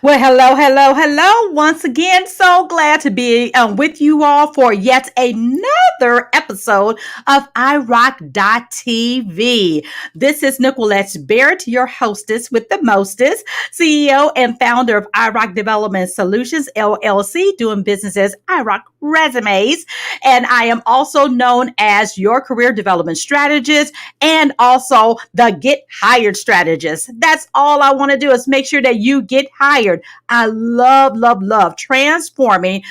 Well, hello, hello, hello. Once again, so glad to be with you all for yet another episode of iRock.TV. This is Nickquolette Barrett, your hostess with the mostest, CEO and founder of iRock Development Solutions, LLC, doing business as iRock Resumes. And I am also known as your career development strategist and also the get hired strategist. That's all I want to do is make sure that you get hired. I love, love, love transforming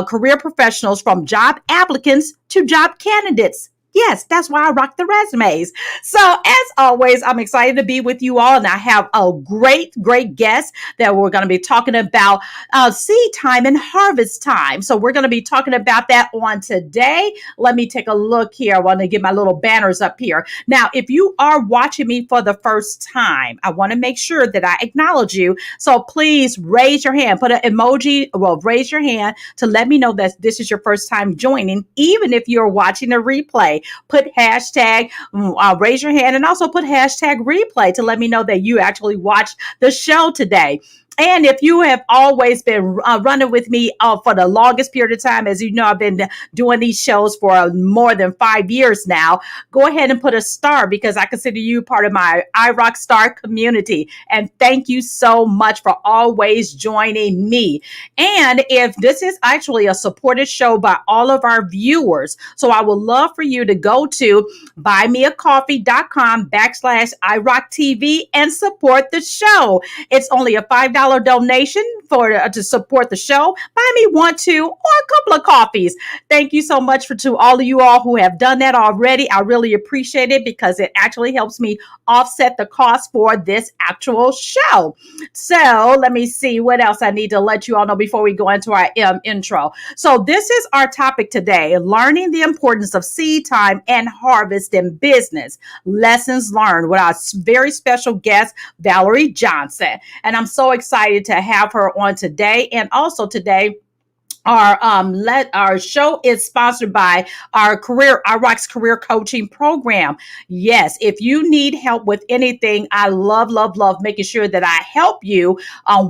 career professionals from job applicants to job candidates. Yes, that's why I rock the resumes. So, as always, I'm excited to be with you all, and I have a great, great guest that we're going to be talking about seed time and harvest time. So, we're going to be talking about that on today. Let me take a look here. I want to get my little banners up here. Now, if you are watching me for the first time, I want to make sure that I acknowledge you. So, please raise your hand, put an emoji, well, raise your hand to let me know that this is your first time joining, even if you're watching a replay. Put hashtag, raise your hand, and also put hashtag replay to let me know that you actually watched the show today. And if you have always been running with me for the longest period of time, as you know, I've been doing these shows for more than 5 years now, go ahead and put a star because I consider you part of my iRock Star community. And thank you so much for always joining me. And if this is actually a supported show by all of our viewers, so I would love for you to go to buymeacoffee.com/iRockTV and support the show. It's only a $5 donation to support the show. Buy me one, two, or a couple of coffees. Thank you so much to all of you all who have done that already. I really appreciate it because it actually helps me offset the cost for this actual show. So let me see what else I need to let you all know before we go into our intro. So this is our topic today: learning the importance of seed time and harvest in business. Lessons learned with our very special guest, Valerie Johnson. And I'm so excited to have her on today. And also today, our show is sponsored by iRock's career coaching program. Yes, if you need help with anything, I love, love, love making sure that I help you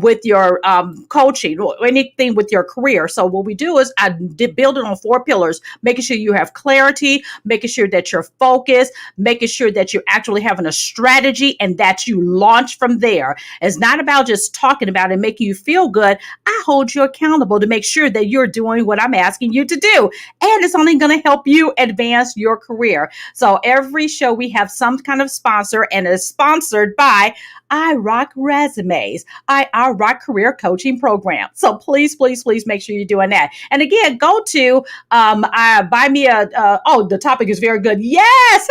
with your coaching or anything with your career. So what we do is I build it on 4 pillars: making sure you have clarity, making sure that you're focused, making sure that you're actually having a strategy and that you launch from there. It's not about just talking about it and making you feel good. I hold you accountable to make sure that you're doing what I'm asking you to do. And it's only going to help you advance your career. So every show we have some kind of sponsor, and it's sponsored by iRock Resumes, iRock Career Coaching Program. So please, please, please make sure you're doing that. And again, go to buy me the topic is very good. Yes.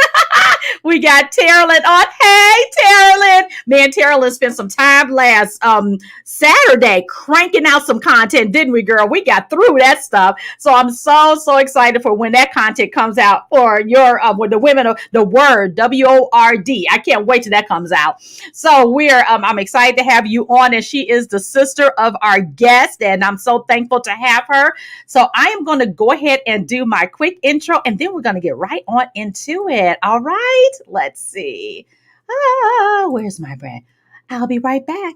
We got Terrellyn on. Hey, Terrellyn. Man, Terrellyn spent some time last Saturday cranking out some content, didn't we, girl? We got through that stuff. So I'm so, so excited for when that content comes out for your, with the women of the word, WORD. I can't wait till that comes out. So I'm excited to have you on, and she is the sister of our guest, and I'm so thankful to have her. So I am going to go ahead and do my quick intro, and then we're going to get right on into it. All right, let's see. Where's my brand? I'll be right back.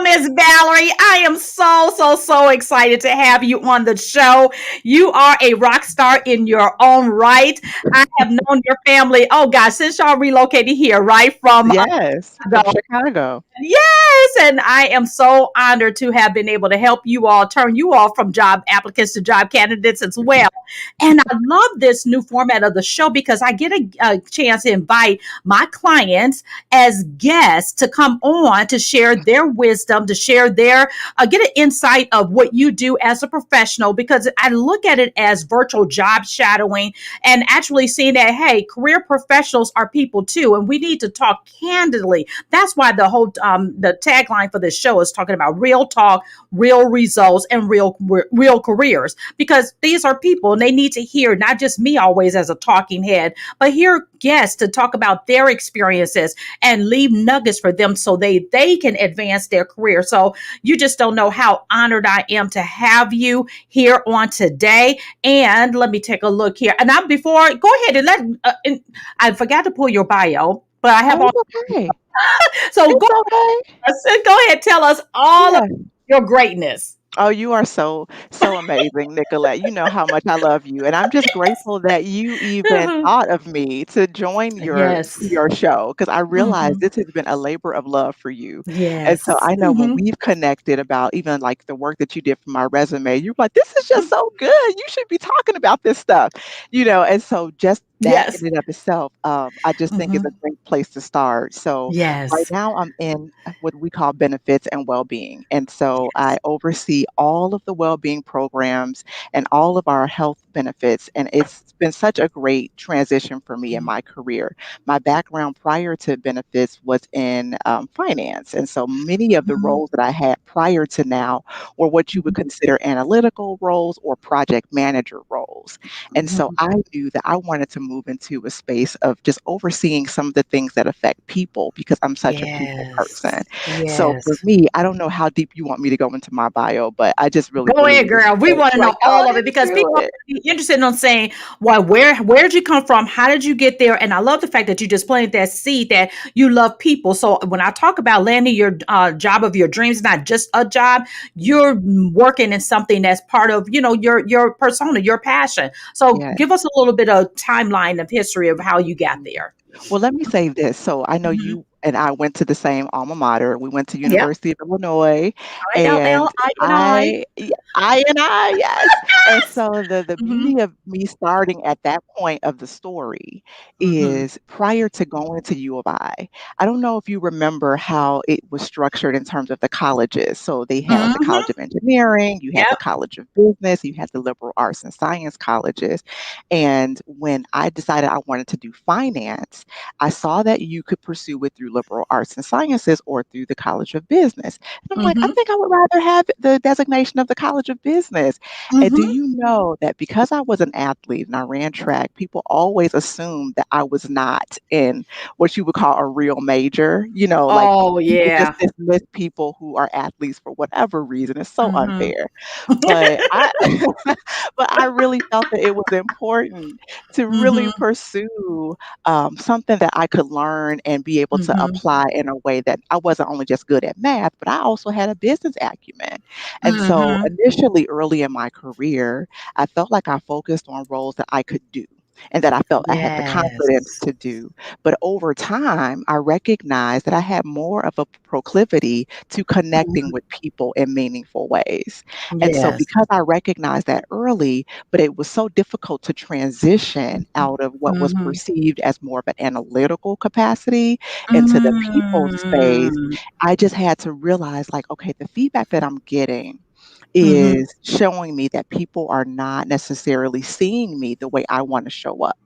Miss Valerie, I am so, so, so excited to have you on the show. You are a rock star in your own right. I have known your family, oh gosh, since y'all relocated here, right? From Yes, from Chicago. Yes, And I am so honored to have been able to help you all, turn you all from job applicants to job candidates as well. And I love this new format of the show because I get a chance to invite my clients as guests to come on to share their wisdom, to share their, get an insight of what you do as a professional, because I look at it as virtual job shadowing and actually seeing that, hey, career professionals are people too, and we need to talk candidly. That's why the tagline for this show is talking about real talk, real results, and real careers, because these are people and they need to hear not just me always as a talking head, but hear guests to talk about their experiences and leave nuggets for them so they can advance their career. So you just don't know how honored I am to have you here on today. And let me take a look here. And I before go ahead and I forgot to pull your bio, but I have Oh, all. it's okay. So It's okay. go ahead, tell us all of Yeah. your greatness. Oh, you are so amazing, Nickquolette. You know how much I love you, and I'm just grateful that you even thought of me to join Yes. your show because I realize Hmm. this has been a labor of love for you. And so Yes. I know when we've connected about even like the work that you did for my resume, you're like, this is just so good. You should be talking about this stuff, and so just that Yes. in and of itself, I just think is a Hmm. great place to start. So right Yes. now, I'm in what we call benefits and well-being. And so I Yes. oversee all of the well-being programs and all of our health benefits. And it's been such a great transition for me in my career. My background prior to benefits was in finance. And so many of the Mhm. roles that I had prior to now were what you would Mhm. consider analytical roles or project manager roles. And so Mhm. I knew that I wanted to move into a space of just overseeing some of the things that affect people because I'm such a people person. Yes. So for Yes. me, I don't know how deep you want me to go into my bio, but I just really Go ahead, believe girl. We want to know like go all of it because into people are it. gonna be interested in saying, "Well, where did you come from? How did you get there?" And I love the fact that you just planted that seed that you love people. So when I talk about landing your job of your dreams, not just a job, you're working in something that's part of your persona, your passion. So Yeah. give us a little bit of timeline of history of how you got Mhm. there. Well, let me say this. So I know Hmm. you and I went to the same alma mater. We went to Yep. University of Illinois, and ILLINI. yes. And so the Mm-hmm. beauty of me starting at that point of the story Mm-hmm. is prior to going to U of I don't know if you remember how it was structured in terms of the colleges. So they had like the Mm-hmm. College of Engineering, you had the Yep. College of Business, you had the liberal arts and science colleges. And when I decided I wanted to do finance, I saw that you could pursue it through liberal arts and sciences or through the College of Business. And I'm like, I Mm-hmm. think I would rather have the designation of the College of Business. And do Mm-hmm. you know that because I was an athlete and I ran track, people always assumed that I was not in what you would call a real major? Like Oh people just yeah. dismiss people who are athletes for whatever reason. It's so Mhm. unfair. But I but I really felt that it was important to really Mhm. pursue something that I could learn and be able to Mhm. apply in a way that I wasn't only just good at math, but I also had a business acumen. And so Mhm. initially, early in my career, I felt like I focused on roles that I could do and that I felt I had the confidence Yes. to do. But over time, I recognized that I had more of a proclivity to connecting Mhm. with people in meaningful ways. And so Yes. because I recognized that early, but it was so difficult to transition out of what was Mhm. perceived as more of an analytical capacity into the people space, Mm. I just had to realize like, okay, the feedback that I'm getting Mhm. is showing me that people are not necessarily seeing me the way I want to show up.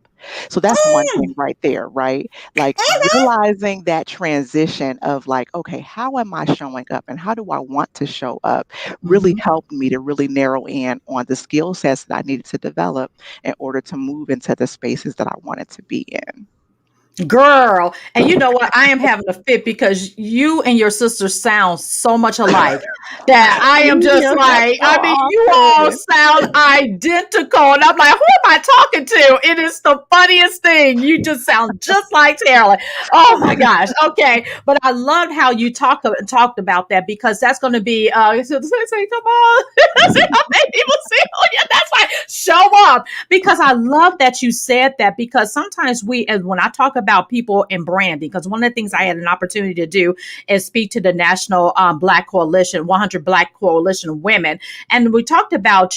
So that's one thing Mm. right there, right? Like realizing that transition of like, okay, how am I showing up and how do I want to show up really Mhm. helped me to really narrow in on the skill sets that I needed to develop in order to move into the spaces that I wanted to be in. Girl, and you know what? I am having a fit because you and your sister sound so much alike that I am You just hear that like, so I mean, you all often. sound identical. And I'm like, who am I talking to? It is the funniest thing. You just sound just like Taylor. Oh my gosh. Okay. But I loved how you talked about that because that's going to be, say, come on. See how many people say, oh yeah, that's right. Show up because I love that you said that because sometimes and when I talk about about people and branding, because one of the things I had an opportunity to do is speak to the National Black Coalition, 100 Black Coalition of Women. And we talked about,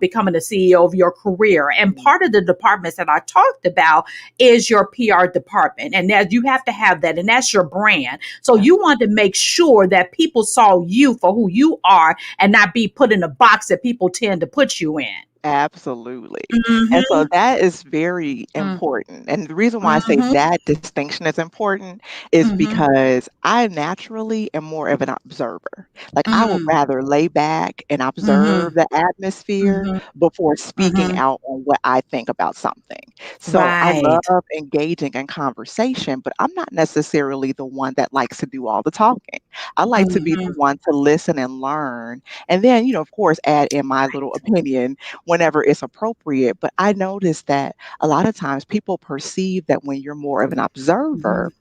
becoming the CEO of your career. And part of the departments that I talked about is your PR department. And that you have to have that, and that's your brand. So you want to make sure that people saw you for who you are and not be put in a box that people tend to put you in. Absolutely. And so Mm-hmm. that is very important. And the reason why I say Mm-hmm. that distinction is important is Mm-hmm. because I naturally am more of an observer. Like I would Mm-hmm. rather lay back and observe Mm-hmm. the atmosphere before speaking Mm-hmm. out on what I think about something. So I Right. love engaging in conversation, but I'm not necessarily the one that likes to do all the talking. I like to be the Mm-hmm. one to listen and learn. And then, of course, add in my little opinion whenever it's appropriate. But I noticed that a lot of times people perceive that when you're more of an Mm-hmm. observer,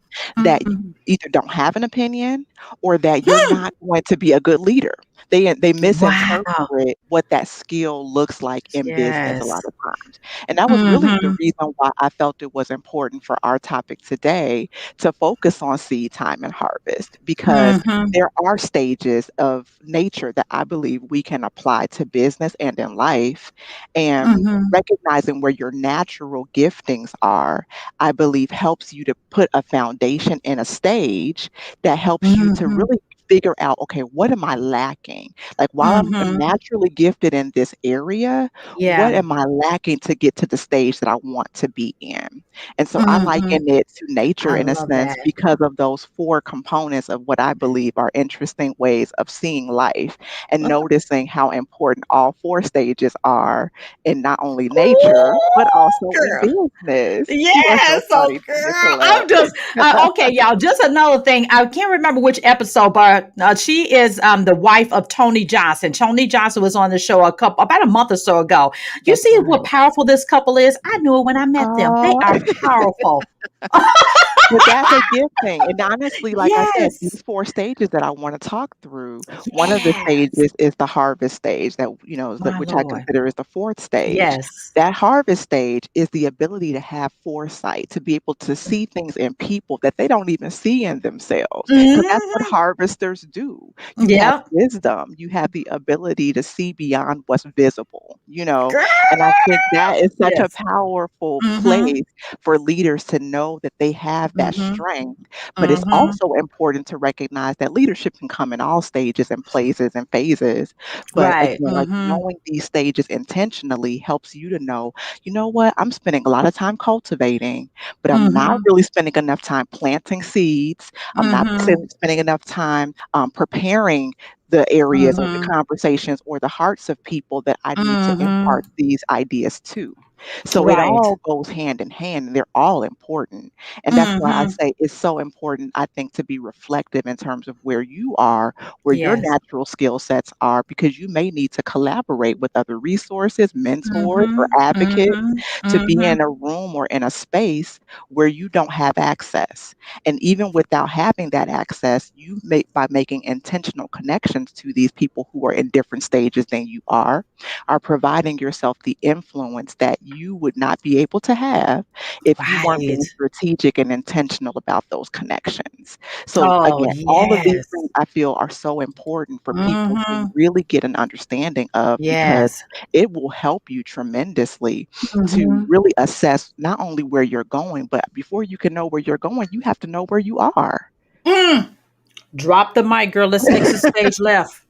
that you Mm-hmm. either don't have an opinion or that you're not going to be a good leader. They Wow. misinterpret what that skill looks like in business a Yes. lot of times. And that was really the Mm-hmm. reason why I felt it was important for our topic today to focus on seed time and harvest, because Mm-hmm. there are stages of nature that I believe we can apply to business and in life. And Mm-hmm. recognizing where your natural giftings are, I believe helps you to put a foundation in a stage that helps you to Mm-hmm. really figure out, okay, what am I lacking? Like while I'm Mm-hmm. naturally gifted in this area, what Yeah. am I lacking to get to the stage that I want to be in? And so I Mm-hmm. liken it to nature I in a love sense that. because of those four components of what I believe are interesting ways of seeing life and noticing how important all four stages are in not only nature, but Ooh, also in girl. business. You are so Yes, so funny, girl, Nicolette. I'm just okay, y'all. Just another thing, I can't remember which episode, but she is the wife of Tony Johnson. Tony Johnson was on the show about a month or so ago. You That's see what right. powerful this couple is? I knew it when I met them. They Oh, are powerful. but that's a gifting. And honestly, like I said, Yes, these four stages that I want to talk through, one of the yes, stages is the harvest stage that, my which I lord. consider is the fourth stage. Yes. That harvest stage is the ability to have foresight, to be able to see things in people that they don't even see in themselves. Because that's what Hmm. harvesters do. You have Yep. wisdom, you have the ability to see beyond what's visible. Girl. And I think that is such a Yes. powerful Mm-hmm. place for leaders to know that they have that Mm-hmm. strength. But it's Mm-hmm. also important to recognize that leadership can come in all stages and places and phases. But Right. again, like Mm-hmm. knowing these stages intentionally helps you to know, you know what, I'm spending a lot of time cultivating, but I'm not Mm-hmm. really spending enough time planting seeds. I'm not Mm-hmm. spending enough time preparing the areas or the Mm-hmm. conversations or the hearts of people that I need to Mm-hmm. impart these ideas to. So it Right. all goes hand in hand and they're all important. And that's why I Mm-hmm. say it's so important, I think, to be reflective in terms of where you are, where your Yes. natural skill sets are, because you may need to collaborate with other resources, mentors, or Mm-hmm. advocates Mm-hmm. to be Mm-hmm. in a room or in a space where you don't have access. And even without having that access, you make by making intentional connections to these people who are in different stages than you are providing yourself the influence that you would not be able to have if you weren't Right. being strategic and intentional about those connections. So Oh, again, all of these yes. things I feel are so important for people to Mm-hmm. really get an understanding of, because Yes. it will help you tremendously to Mm-hmm. really assess not only where you're going, but before you can know where you're going, you have to know where you are. Mm. Drop the mic, girl. Let's exit stage left.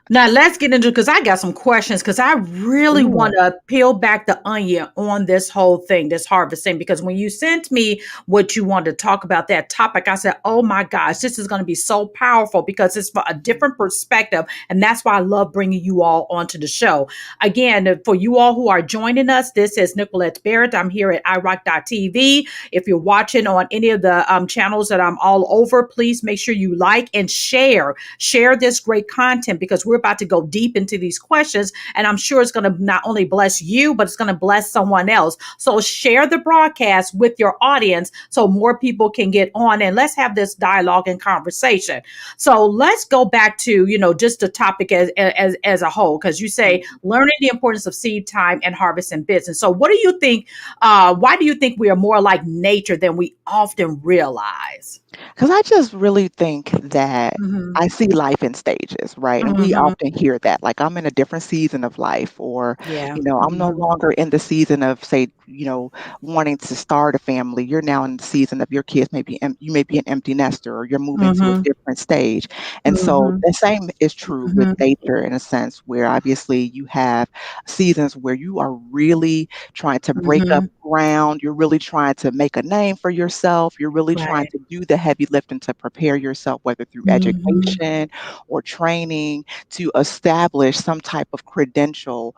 Now let's get into, because I got some questions, because I really Yeah. want to peel back the onion on this whole thing, this harvesting. Because when you sent me what you wanted to talk about that topic, I said, "Oh my gosh, this is going to be so powerful because it's for a different perspective," and that's why I love bringing you all onto the show. Again, for you all who are joining us, this is Nickquolette Barrett. I'm here at iRock.tv. If you're watching on any of the channels that I'm all over, please make sure you like and share this great content, because we're we're about to go deep into these questions, and I'm sure it's going to not only bless you, but it's going to bless someone else. So share the broadcast with your audience so more people can get on, and let's have this dialogue and conversation. So let's go back to, just the topic as a whole, because you say Mhm. learning the importance of seed time and harvest in business. So what do you think? Why do you think we are more like nature than we often realize? Because I just really think that Mm-hmm. I see life in stages, right? And we Mm-hmm. often hear that, like I'm in a different season of life, or, Yeah. I'm no Mm-hmm. longer in the season of, say, wanting to start a family. You're now in the season of your kids maybe, you may be an empty nester, or you're moving to a Mm-hmm. different stage. And so Mm-hmm. the same is true with Mm-hmm. nature in a sense, where obviously you have seasons where you are really trying to break up Mm-hmm. ground. You're really trying to make a name for yourself. You're really trying Right. to do the heavy lifting to prepare yourself, whether through Mm-hmm. education or training, to establish some type of credential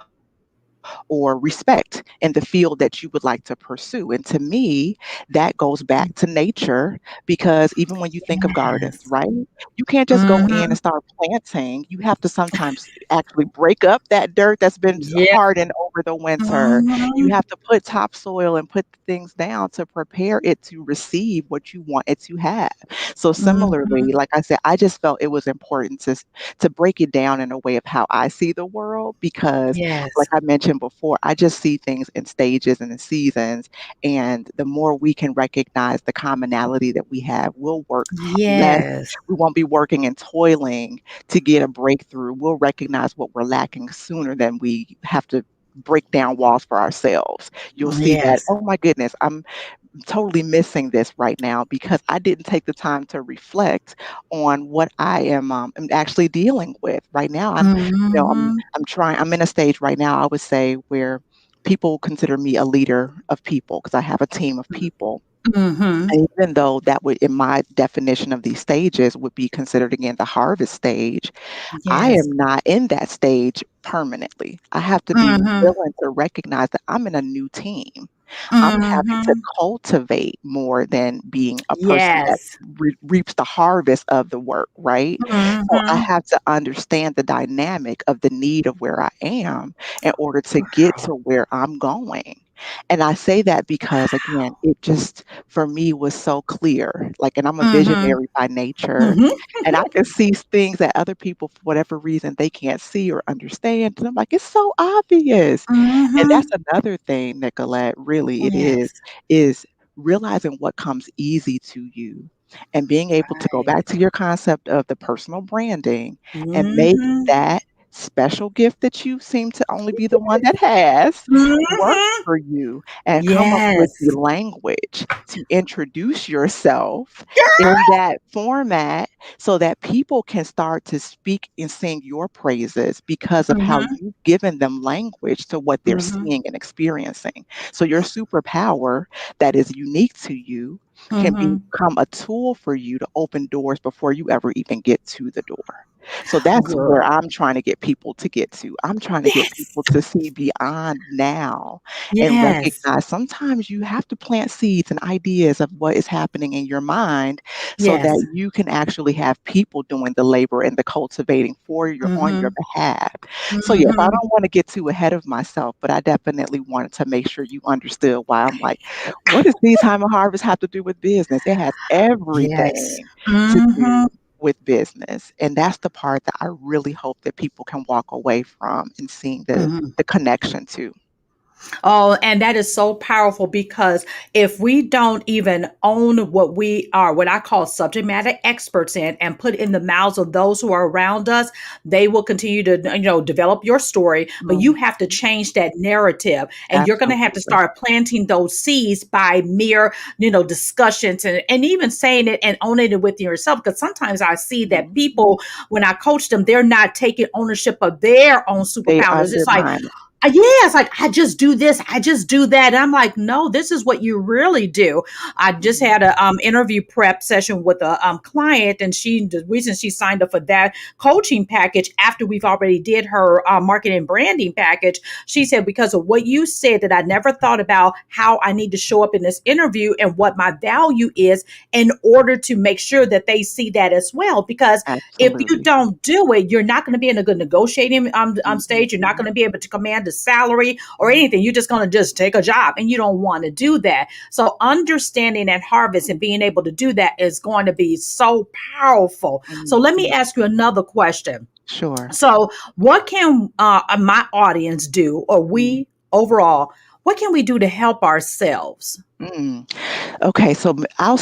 or respect in the field that you would like to pursue. And to me, that goes back to nature, because even when you think of gardens, Yes. right? You can't just go in Mm-hmm. and start planting. You have to sometimes actually break up that dirt that's been Yeah. hardened over the winter. You Mm-hmm. have to put topsoil and put things down to prepare it to receive what you want it to have. So Mm-hmm. similarly, like I said, I just felt it was important to break it down in a way of how I see the world, because like Yes. I mentioned before, I just see things in stages and in seasons. And the more we can recognize the commonality that we have, we'll work less. Yes. We won't be working and toiling to get a breakthrough. We'll recognize what we're lacking sooner than we have to break down walls for ourselves. You'll see that, Yes. oh my goodness, I'm totally missing this right now because I didn't take the time to reflect on what am actually dealing with right now. Mm-hmm. I'm in a stage right now, I would say, where people consider me a leader of people because I have a team of people. Mm-hmm. And even though that would, in my definition of these stages, would be considered again the harvest stage, I Yes. am not in that stage permanently. I have to be Mm-hmm. willing to recognize that I'm in a new team. I'm having to Mm-hmm. cultivate more than being a person that Yes. reaps the harvest of the work, right? So I Mm-hmm. have to understand the dynamic of the need of where I am in order to get to where I'm going. And I say that because, again, it just, for me, was so clear. Like, and I'm a Mm-hmm. visionary by nature, Mm-hmm. and I can see things that other people, for whatever reason, they can't see or understand. And I'm like, it's so obvious. And Mm-hmm. that's another thing, Nicolette, really it Yes. is realizing what comes easy to you and being able to go Right. back to your concept of the personal branding and make Mm-hmm. that special gift that you seem to only be the one that has work Mm-hmm. for you, and come up with the Yes. language to introduce yourself in that format so that people can start to speak and sing your praises because of how Mm-hmm. you've given them language to what they're Mm-hmm. seeing and experiencing. So your superpower that is unique to you can Mm-hmm. become a tool for you to open doors before you ever even get to the door. So that's where Girl. I'm trying to get people to get to. I'm trying to get Yes. people to see beyond now and Yes. recognize sometimes you have to plant seeds and ideas of what is happening in your mind so Yes. that you can actually have people doing the labor and the cultivating for your on your Mm-hmm. behalf. So yes, I Mm-hmm. don't want to get too ahead of myself, but I definitely wanted to make sure you understood why I'm like, what does seed time and harvest have to do with business? It has Yes. everything to Mm-hmm. do with business. And that's the part that I really hope that people can walk away from and seeing Mm-hmm. the connection to. Oh, and that is so powerful because if we don't even own what we are, what I call subject matter experts in, and put in the mouths of those who are around us, they will continue to, develop your story. But you Mhm. have to change that narrative, and you're going to have to Absolutely. start planting those seeds by mere, discussions and even saying it and owning it with yourself. Because sometimes I see that Mhm. people, when I coach them, they're not taking ownership of their own They superpowers. It's like, undermine it. Yeah, it's like I just do this, I just do that. And I'm like, no, this is what you really do. I just Mhm. had a interview prep session with a client, and the reason she signed up for that coaching package after we've already did her marketing and branding package, she said because of what you said that I never thought about how I need to show up in this interview and what my value is in order to make sure that they see that as well. Because if you Absolutely. don't do it, you're not going to be in a good negotiating stage. You're not Mhm. going to be able to command a salary or anything. You're just going to just take a job, and you don't want to do that. So understanding that harvest and being able to do that is going to be so powerful. So let me Mhm. ask you another question. Sure. So what can my audience do, or Mm. we overall, what can we do to help ourselves? Mm. Okay, so Hmm. I'll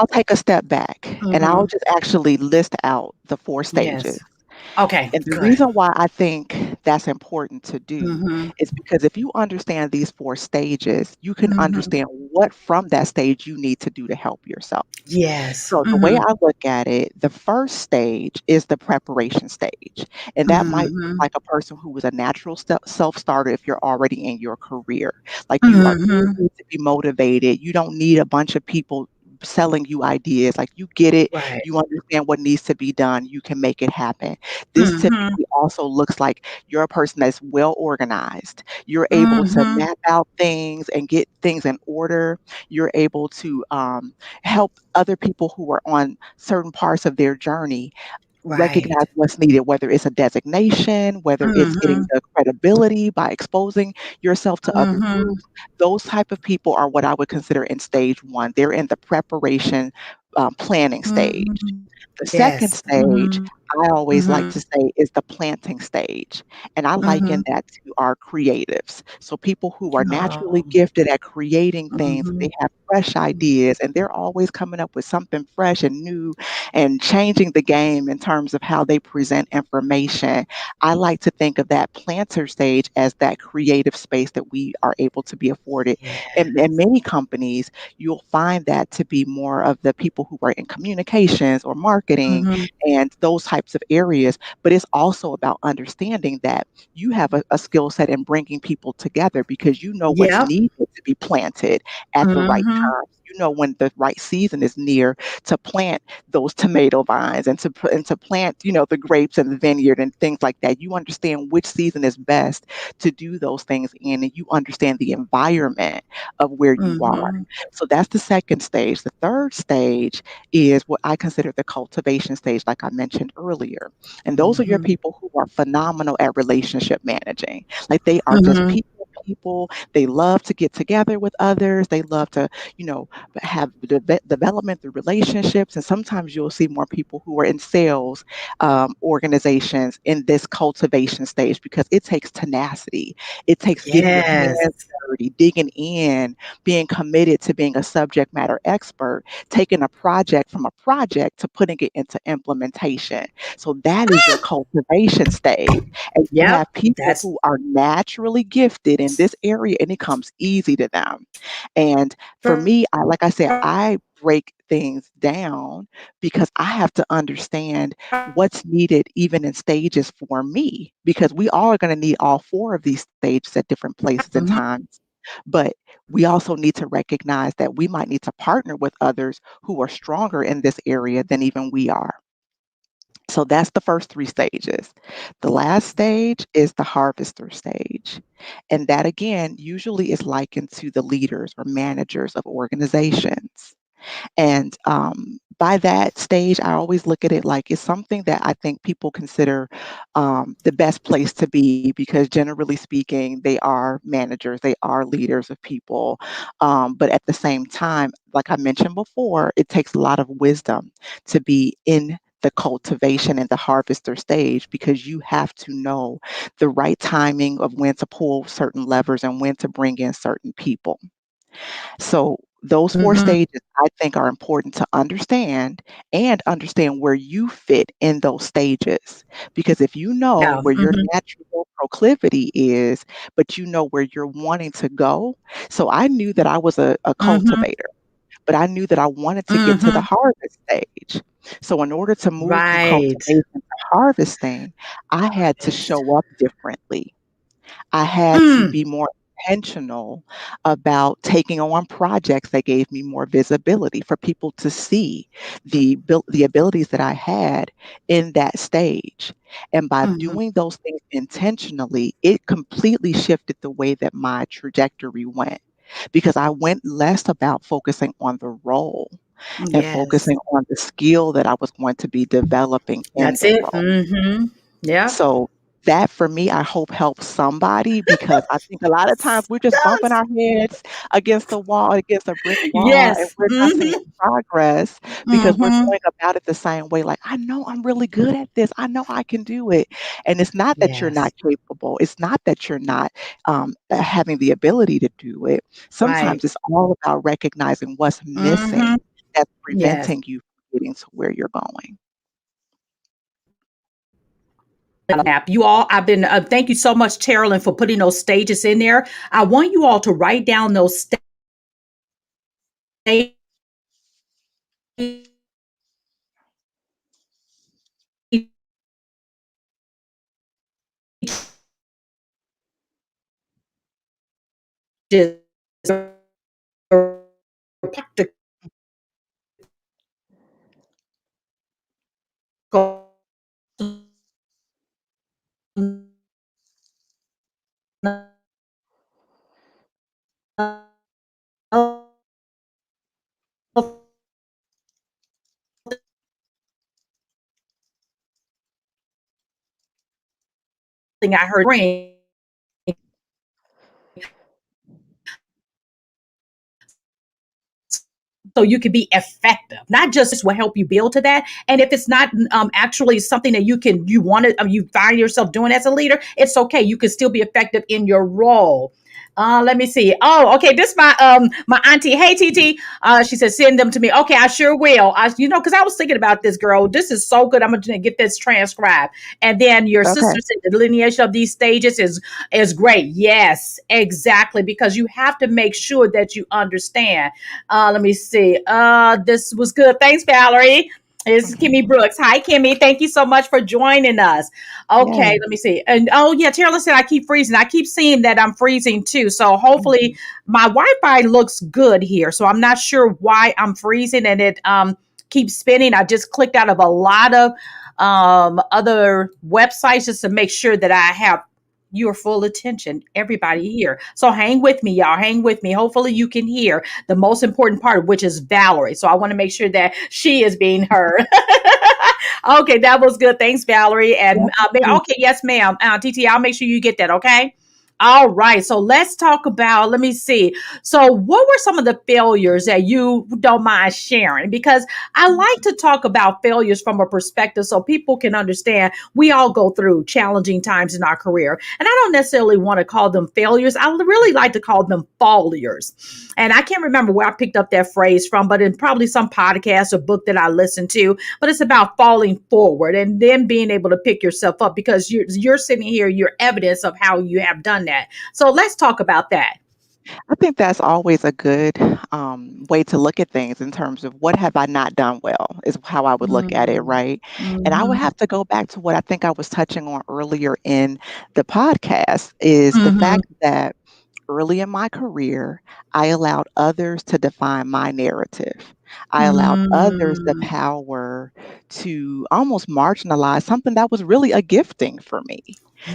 take a step back and I'll Hmm. just actually list out the 4 Yes. stages. Okay, And the good. reason why I think that's important to do Hmm. is because if you understand these 4 stages, you can Hmm. understand what from that stage you need to do to help yourself. Yes. So the way Hmm. I look at it, the first stage is the preparation stage. And that might look Hmm. like a person who is a natural self-starter if you're already in your career. Like you are Hmm. easy to be motivated. You don't need a bunch of people selling you ideas. Like you get it, Right. you understand what needs to be done, you can make it happen. This Mhm. typically also looks like you're a person that's well organized. You're able to Mhm. map out things and get things in order. You're able to help other people who are on certain parts of their journey Right. recognize what's needed, whether it's a designation, whether it's getting Mhm. the credibility by exposing yourself to other Mhm. groups. Those type of people are what I would consider in stage one. They're in the preparation, planning stage. Mhm. The second Yes. stage, Mhm. I always like to Mhm. say, is the planting stage, and I liken Mhm. that to our creatives. So people who are naturally Oh. gifted at creating things, Mhm. they have fresh ideas, and they're always coming up with something fresh and new and changing the game in terms of how they present information. I like to think of that planter stage as that creative space that we are able to be afforded. In Yes. many companies, you'll find that to be more of the people who are in communications or marketing Mhm. and those types of areas. But it's also about understanding that you have a skill set in bringing people together because you know what's Yep. needed to be planted at the right Mhm. time. You know when the right season is near to plant those tomato vines and to plant, the grapes and the vineyard and things like that. You understand which season is best to do those things in, and you understand the environment of where you are. Mhm. So that's the second stage. The third stage is what I consider the cultivation stage, like I mentioned earlier. And those are your Mhm. people who are phenomenal at relationship managing. Like they are just Mhm. people. They love to get together with others. They love to, you know, have development through relationships. And sometimes you'll see more people who are in sales organizations in this cultivation stage because it takes tenacity. It takes getting your hands Yes. dirty, digging in, being committed to being a subject matter expert, taking a project from a project to putting it into implementation. So that is your cultivation stage. And you Yep. have people That's who are naturally gifted in this area and it comes easy to them. And for me, like I said, I break things down because I have to understand what's needed even in stages for me because we all are going to need all 4 of these stages at different places and Mhm. times. But we also need to recognize that we might need to partner with others who are stronger in this area than even we are. So that's the first 3 stages. The last stage is the harvester stage. And that again usually is likened to the leaders or managers of organizations. And by that stage, I always look at it like it's something that I think people consider the best place to be because, generally speaking, they are managers, they are leaders of people. But at the same time, like I mentioned before, it takes a lot of wisdom to be in the cultivation and the harvester stage because you have to know the right timing of when to pull certain levers and when to bring in certain people. So those 4 Mhm. stages I think are important to understand and understand where you fit in those stages. Because if you know Yeah. where your Mhm. natural proclivity is, but you know where you're wanting to go. So I knew that I was a Mhm. cultivator, but I knew that I wanted to get to the Mhm. harvest stage. So in order to move from Right. cultivation to harvesting, I had to Yes. show up differently. I had to Mm, be more intentional about taking on projects that gave me more visibility for people to see the abilities that I had in that stage. And by mhm. doing those things intentionally, it completely shifted the way that my trajectory went because I went less about focusing on the role and Yes. focusing on the skill that I was going to be developing in That's the it. role. Yep. So that for me, I hope helps somebody because I think a lot of times we're just bumping Yes. our heads against the wall, against a brick wall, and Yes. we're not seeing progress because we're Mhm. going about it the same way. Like, I know I'm really good at this. I know I can do it. And it's not that you're not Yes. capable. It's not that you're not having the ability to do it. Right. Sometimes it's all about recognizing what's Mhm. missing that's Yes. preventing you from getting to where you're going. App. You all, I've been, thank you so much, Carolyn, for putting those stages in there. I want you all to write down those stages. Practical thing I heard so you can be effective. Not just this will help you build to that. And if it's not actually something that you want to you find yourself doing as a leader, it's okay. You can still be effective in your role. Let me see. Oh, okay. This my my auntie. Hey, TT. She said send them to me. Okay, I sure will. Because I was thinking about this girl. This is so good. I'm gonna get this transcribed. And then your Okay. sister said the delineation of these stages is great. Yes, exactly. Because you have to make sure that you understand. Let me see. This was good. Thanks, Valerie. It's Kimmy Mhm. Brooks. Hi, Kimmy. Thank you so much for joining us. Yeah. Okay, let me see. And oh yeah, Taylor said I keep freezing. I keep seeing that I'm freezing too. So hopefully Mhm. my Wi-Fi looks good here. So I'm not sure why I'm freezing and it keeps spinning. I just clicked out of a lot of other websites just to make sure that I have your full attention, everybody here. So hang with me, y'all. Hang with me. Hopefully you can hear the most important part, which is Valerie. So I want to make sure that she is being heard. Okay, that was good. Thanks, Valerie. And Yeah. okay, yes, ma'am. TT, I'll make sure you get that. Okay. All right. So let's talk about. Let me see. So, what were some of the failures that you don't mind sharing? Because I like to talk about failures from a perspective so people can understand we all go through challenging times in our career. And I don't necessarily want to call them failures. I really like to call them failures. And I can't remember where I picked up that phrase from, but in probably some podcast or book that I listened to. But it's about falling forward and then being able to pick yourself up because you're sitting here, you're evidence of how you have done that. So let's talk about that. I think that's always a good way to look at things in terms of what have I not done well, is how I would look at it, Mm, right? And I would mhm, have to go back to what I think I was touching on earlier in the podcast is the mhm, fact that early in my career, I allowed others to define my narrative. I allowed others the mm. power to almost marginalize something that was really a gifting for me.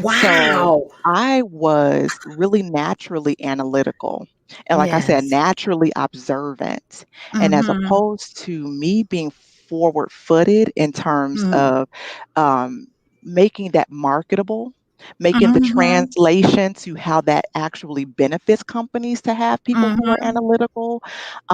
So Wow. I was really naturally analytical. And like I said, Yes. naturally observant. And as Mhm, opposed to me being forward footed in terms mm, of um, making that marketable, making the mhm, translation to how that actually benefits companies to have people who are mhm, analytical,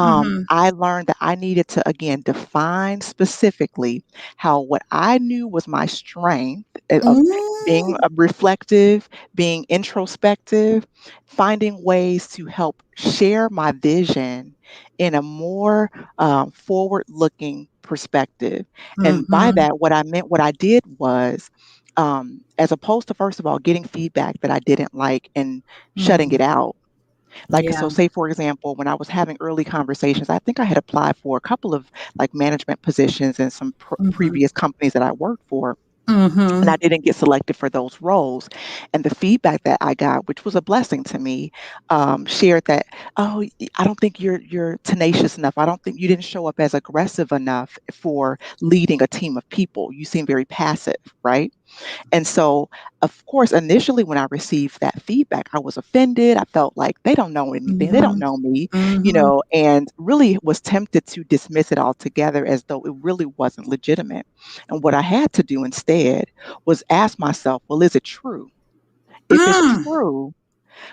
mhm. I learned that I needed to, again, define specifically how what I knew was my strength of being Mm, reflective, being introspective, finding ways to help share my vision in a more forward looking perspective. And by mhm, that, what I meant, what I did was, as opposed to, first of all, getting feedback that I didn't like and shutting mm. it out. Like, Yeah. so say, for example, when I was having early conversations, I think I had applied for a couple of like management positions in some Mhm, previous companies that I worked for. and I Mhm. didn't get selected for those roles. And the feedback that I got, which was a blessing to me, shared that, oh, I don't think you're tenacious enough. I don't think you didn't show up as aggressive enough for leading a team of people. You seem very passive, right? And so, of course, initially when I received that feedback, I was offended. I felt like they don't know anything. They don't Mhm. know me, Mhm. and really was tempted to dismiss it altogether as though it really wasn't legitimate. And what I had to do instead was ask myself, well, is it true? If it's Mm. true,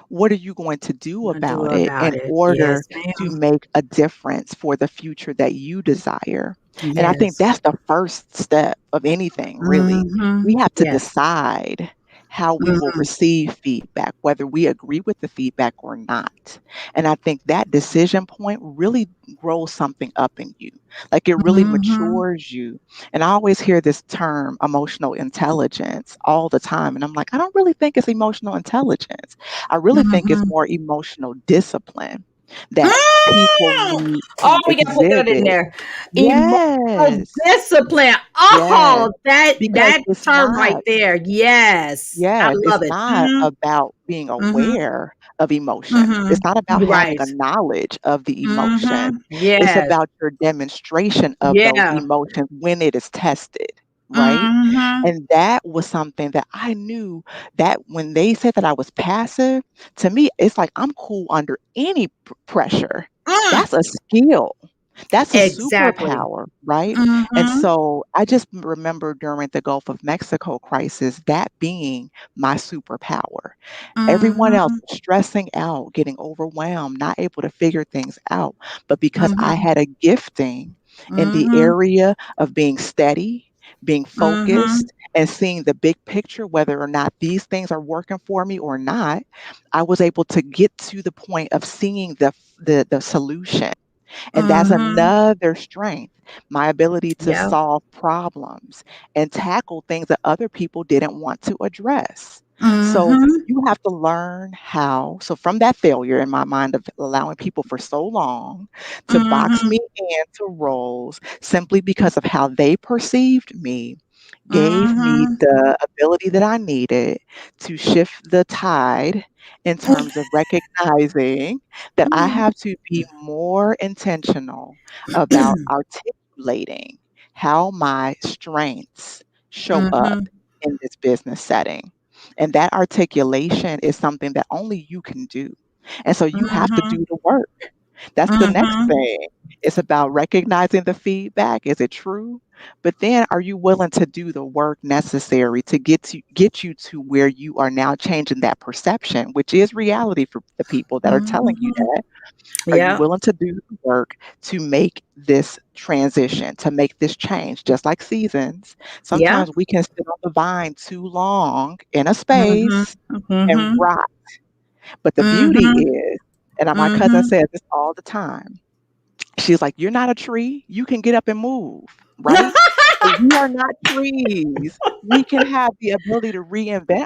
what are you going to do What do about it about in it? order Yes, to ma'am. make a difference for the future that you desire? And I think Yes. that's the first step of anything, really. Mhm. We have to Yes. decide how we will Mm. receive feedback, whether we agree with the feedback or not. And I think that decision point really grows something up in you. Like it really Mhm. matures you. And I always hear this term, emotional intelligence, all the time. And I'm like, I don't really think it's emotional intelligence. I really think it's Mhm. more emotional discipline that people Mm. need Oh, to we gotta put that in exhibit. there. Emotional Yes, discipline. yes, Oh, that because that it's term right not, there. Yes. I yes, it's love it. not Mhm. about being Mhm. aware of emotion. Mhm. It's not about You're having right. a knowledge of the emotion. Mhm. It's Yes. about your demonstration of those Yeah. emotions when it is tested, right? Mhm. And that was something that I knew that when they said that I was passive, to me, it's like I'm cool under any pressure. Mm. That's a skill. That's a Exactly. superpower, right? And Mhm. so I just remember during the Gulf of Mexico crisis, that being my superpower. Everyone else Mhm. was stressing out, getting overwhelmed, not able to figure things out. But because I Mhm. had a gifting in the Mhm. area of being steady, being Mhm. focused, and seeing the big picture, whether or not these things are working for me or not, I was able to get to the point of seeing the solution. And that's Mhm. another strength, my ability to Yeah. solve problems and tackle things that other people didn't want to address. So Mhm. you have to learn how. So from that failure in my mind of allowing people for so long to box Mhm. me into roles simply because of how they perceived me, gave me Mhm. the ability that I needed to shift the tide in terms of recognizing that I have to be more intentional about articulating how my strengths show up Mhm. in this business setting. And that articulation is something that only you can do. And so you have to Mhm. do the work. That's the next Mhm. thing. It's about recognizing the feedback. Is it true? But then are you willing to do the work necessary to get you to where you are now changing that perception, which is reality for the people that are telling you Mhm. that? Are you Yeah. willing to do the work to make this transition, to make this change? Just like seasons, Yeah. sometimes we can sit on the vine too long in a Mhm. space and Mhm. rot. But the beauty Mhm. is, and my cousin Mhm. says this all the time, she's like, "You're not a tree. You can get up and move, right? But we are not trees. We can have the ability to reinvent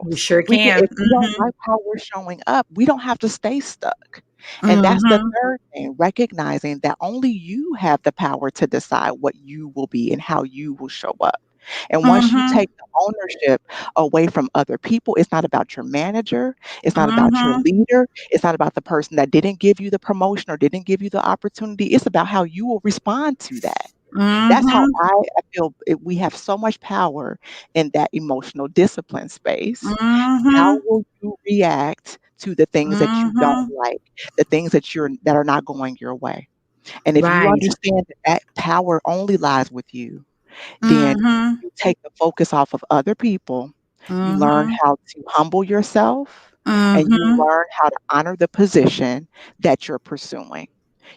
We ourselves. sure We can, can. if we don't Mhm. like how we're showing up, we don't have to stay stuck." And that's the Mhm. third thing, recognizing that only you have the power to decide what you will be and how you will show up. And once you Mhm. take the ownership away from other people, it's not about your manager, it's not about your Mhm. leader, it's not about the person that didn't give you the promotion or didn't give you the opportunity. It's about how you will respond to that. That's how Mhm. I feel we have so much power in that emotional discipline space. How Mhm. will you react to the things that you don't Mhm. like, the things that are not going your way? And if you Right. understand that that power only lies with you, then Mhm. you take the focus off of other people. You learn Mhm. how to humble yourself and you Mhm. learn how to honor the position that you're pursuing.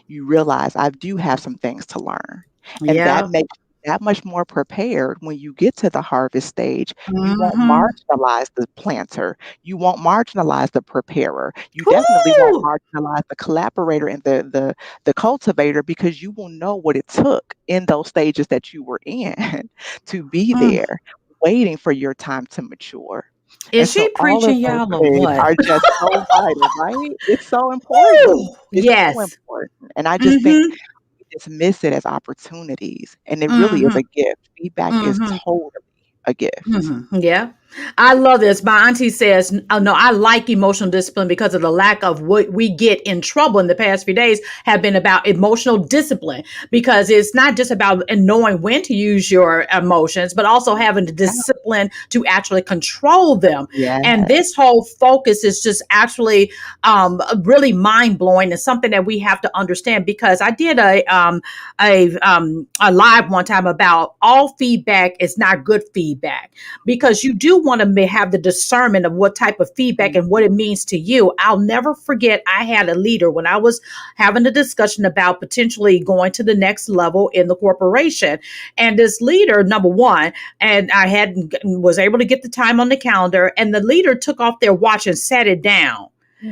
You realize I do have some things to learn. And that Yeah. makes you that much more prepared when you get to the harvest stage. You won't Mhm. marginalize the planter. You won't marginalize the preparer. You definitely won't Woo! marginalize the collaborator and the cultivator because you will know what it took in those stages that you were in to be Mm. there, waiting for your time to mature. And Is so she all of preaching those y'all or things what? are just so vital, right? It's so important. Woo! It's so Yes. important. And I just think Mhm. we dismiss it as opportunities, and it really is Mhm. a gift. Feedback is Mhm. totally a gift. Yeah. I love this. My auntie says, oh, no, I like emotional discipline because of the lack of what we get in trouble in the past few days have been about emotional discipline, because it's not just about knowing when to use your emotions, but also having the Yeah. discipline to actually control them. And Yes. this whole focus is just actually really mind blowing, and something that we have to understand, because I did a live one time about all feedback is not good feedback, because you do want to have the discernment of what type of feedback and what it Mhm. means to you. I'll never forget, I had a leader when I was having a discussion about potentially going to the next level in the corporation. And this leader, number one, and I had was able to get the time on the calendar, and the leader took off their watch and sat it down.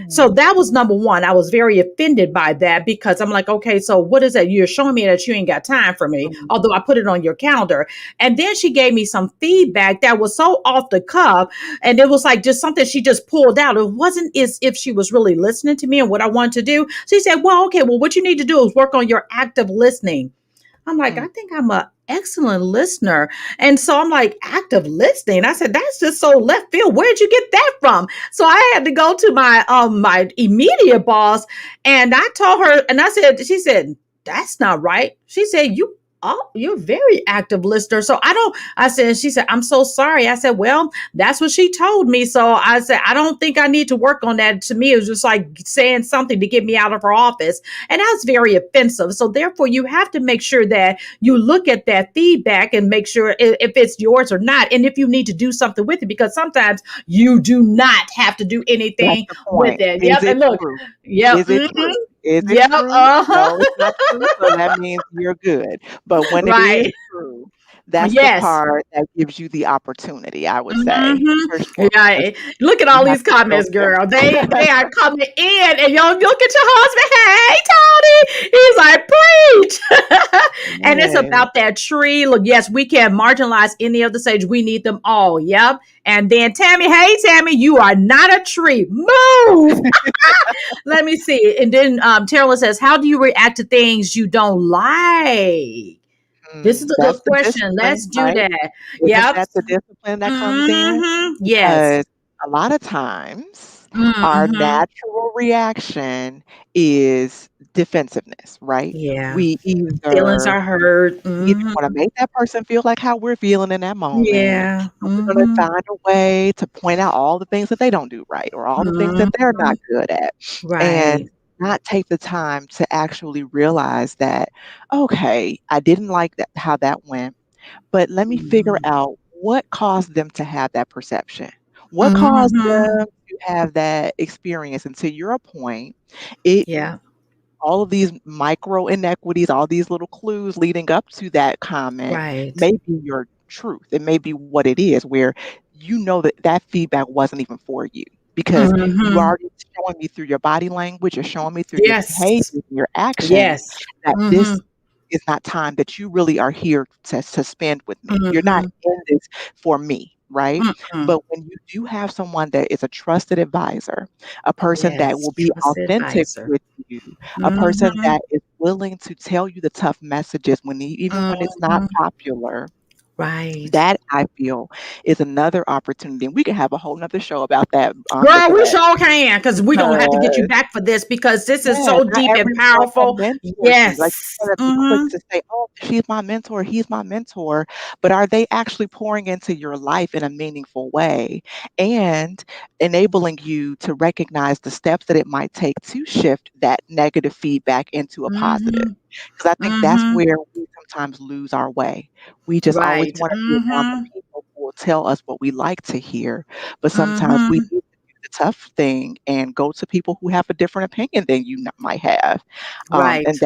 So Mm. that was number one. I was very offended by that, because I'm like, okay, so what is that? You're showing me that you ain't got time for me, Mhm. although I put it on your calendar. And then she gave me some feedback that was so off the cuff. And it was like just something she just pulled out. It wasn't as if she was really listening to me and what I wanted to do. She said, well, okay, well, what you need to do is work on your active listening. I'm like, I Mm. think I'm a excellent listener. And so I'm like, active listening. I said, that's just so left field. Where'd you get that from? So I had to go to my immediate boss, and I told her, and I said, she said, that's not right. She said, you're a very active listener. So I said, she said, I'm so sorry. I said, well, that's what she told me. So I said, I don't think I need to work on that. To me, it was just like saying something to get me out of her office. And that's very offensive. So therefore, you have to make sure that you look at that feedback and make sure if it's yours or not. And if you need to do something with it, because sometimes you do not have to do That's anything the with point. it. Is Yep. it And look, true? yep. Is it true? Is it Yep. true? No, it's not true, so that means you're good. But when it is Right. true, that's the Yes. part that gives you the opportunity, I would say, Hmm. for sure, because Yeah. Look at you all have these to show comments, them. girl. They are coming in, and y'all look at your husband. Hey, Tony. He's like, preach. And it's Yes. about that tree. Look, yes, we can marginalize any of the sage. We need them all. Yep. And then Tammy, hey Tammy, you are not a tree. Move. Let me see. And then Terrell says, how do you react to things you don't like? This is a good That's the question. discipline, Let's do right? that. Isn't Yep. that the discipline that comes in? Yes. Because a lot of times our Hmm. natural reaction is defensiveness, right? Yeah. We Feelings either are hurt. we either Hmm. want to make that person feel like how we're feeling in that moment, Yeah. or we're going to Hmm. find a way to point out all the things that they don't do right or all the things that they're Hmm. not good at, Right. and not take the time to actually realize that, okay, I didn't like that how that went, but let me figure Hmm. out what caused them to have that perception. What caused Hmm. them to have that experience? And to your point, it Yeah. all of these micro inequities, all these little clues leading up to that comment Right. may be your truth. It may be what it is, where you know that that feedback wasn't even for you because you Hmm. already showing me through your body language, you're showing me through your behavior, Yes. your actions, Yes. that Hmm. this is not time that you really are here to spend with me. You're not Hmm. in this for me, right? Hmm. But when you do have someone that is a trusted advisor, a person that Yes. will be Trusted authentic advisor. with you, a person Hmm. that is willing to tell you the tough messages even when it's not Hmm. popular, Right. that I feel is another opportunity. And we can have a whole nother show about that, Girl, we Nicolette, sure can, because we're gonna have to get you because back for this, because this is yeah, so not deep and everyone can powerful. mentor you. Like, Yes. you gotta be quick Hmm. to say, "Oh, she's my mentor, he's my mentor," but are they actually pouring into your life in a meaningful way and enabling you to recognize the steps that it might take to shift that negative feedback into a positive? Hmm. Because I think that's Hmm. where we sometimes lose our way. We just always Right. wanna be around the Hmm. people who will tell us what we like to hear, but sometimes we Hmm. need to do the tough thing and go to people who have a different opinion than you might have. Right. And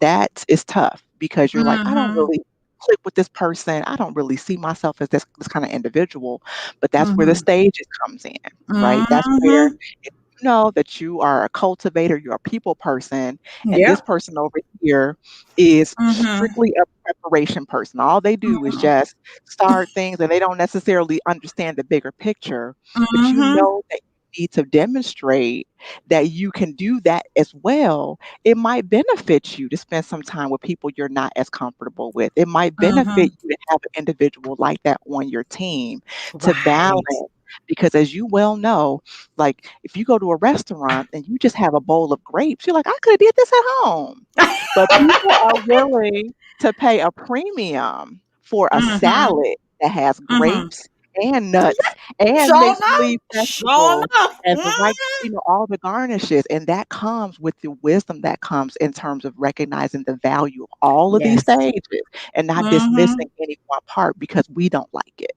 that is tough because you're like, I don't Hmm. really click with this person. I don't really see myself as this kind of individual. But that's where the Hmm. stages comes in, right? That's where Hmm. if you know that you are a cultivator, you're a people person, and this Yep. person over here is Hmm. strictly a preparation person. All they do is Hmm. just start things and they don't necessarily understand the bigger picture, but you Hmm. know that need to demonstrate that you can do that as well, it might benefit you to spend some time with people you're not as comfortable with. It might benefit Mhm. you to have an individual like that on your team to Right. balance. Because as you well know, like if you go to a restaurant and you just have a bowl of grapes, you're like, I could have did this at home. But people are willing to pay a premium for a Mhm. salad that has Mhm. grapes and nuts and Sure mixed enough. leaf Sure vegetables enough. and the right, Mhm. all the garnishes. And that comes with the wisdom that comes in terms of recognizing the value of all of these Yes. stages and not dismissing Mhm. any one part because we don't like it.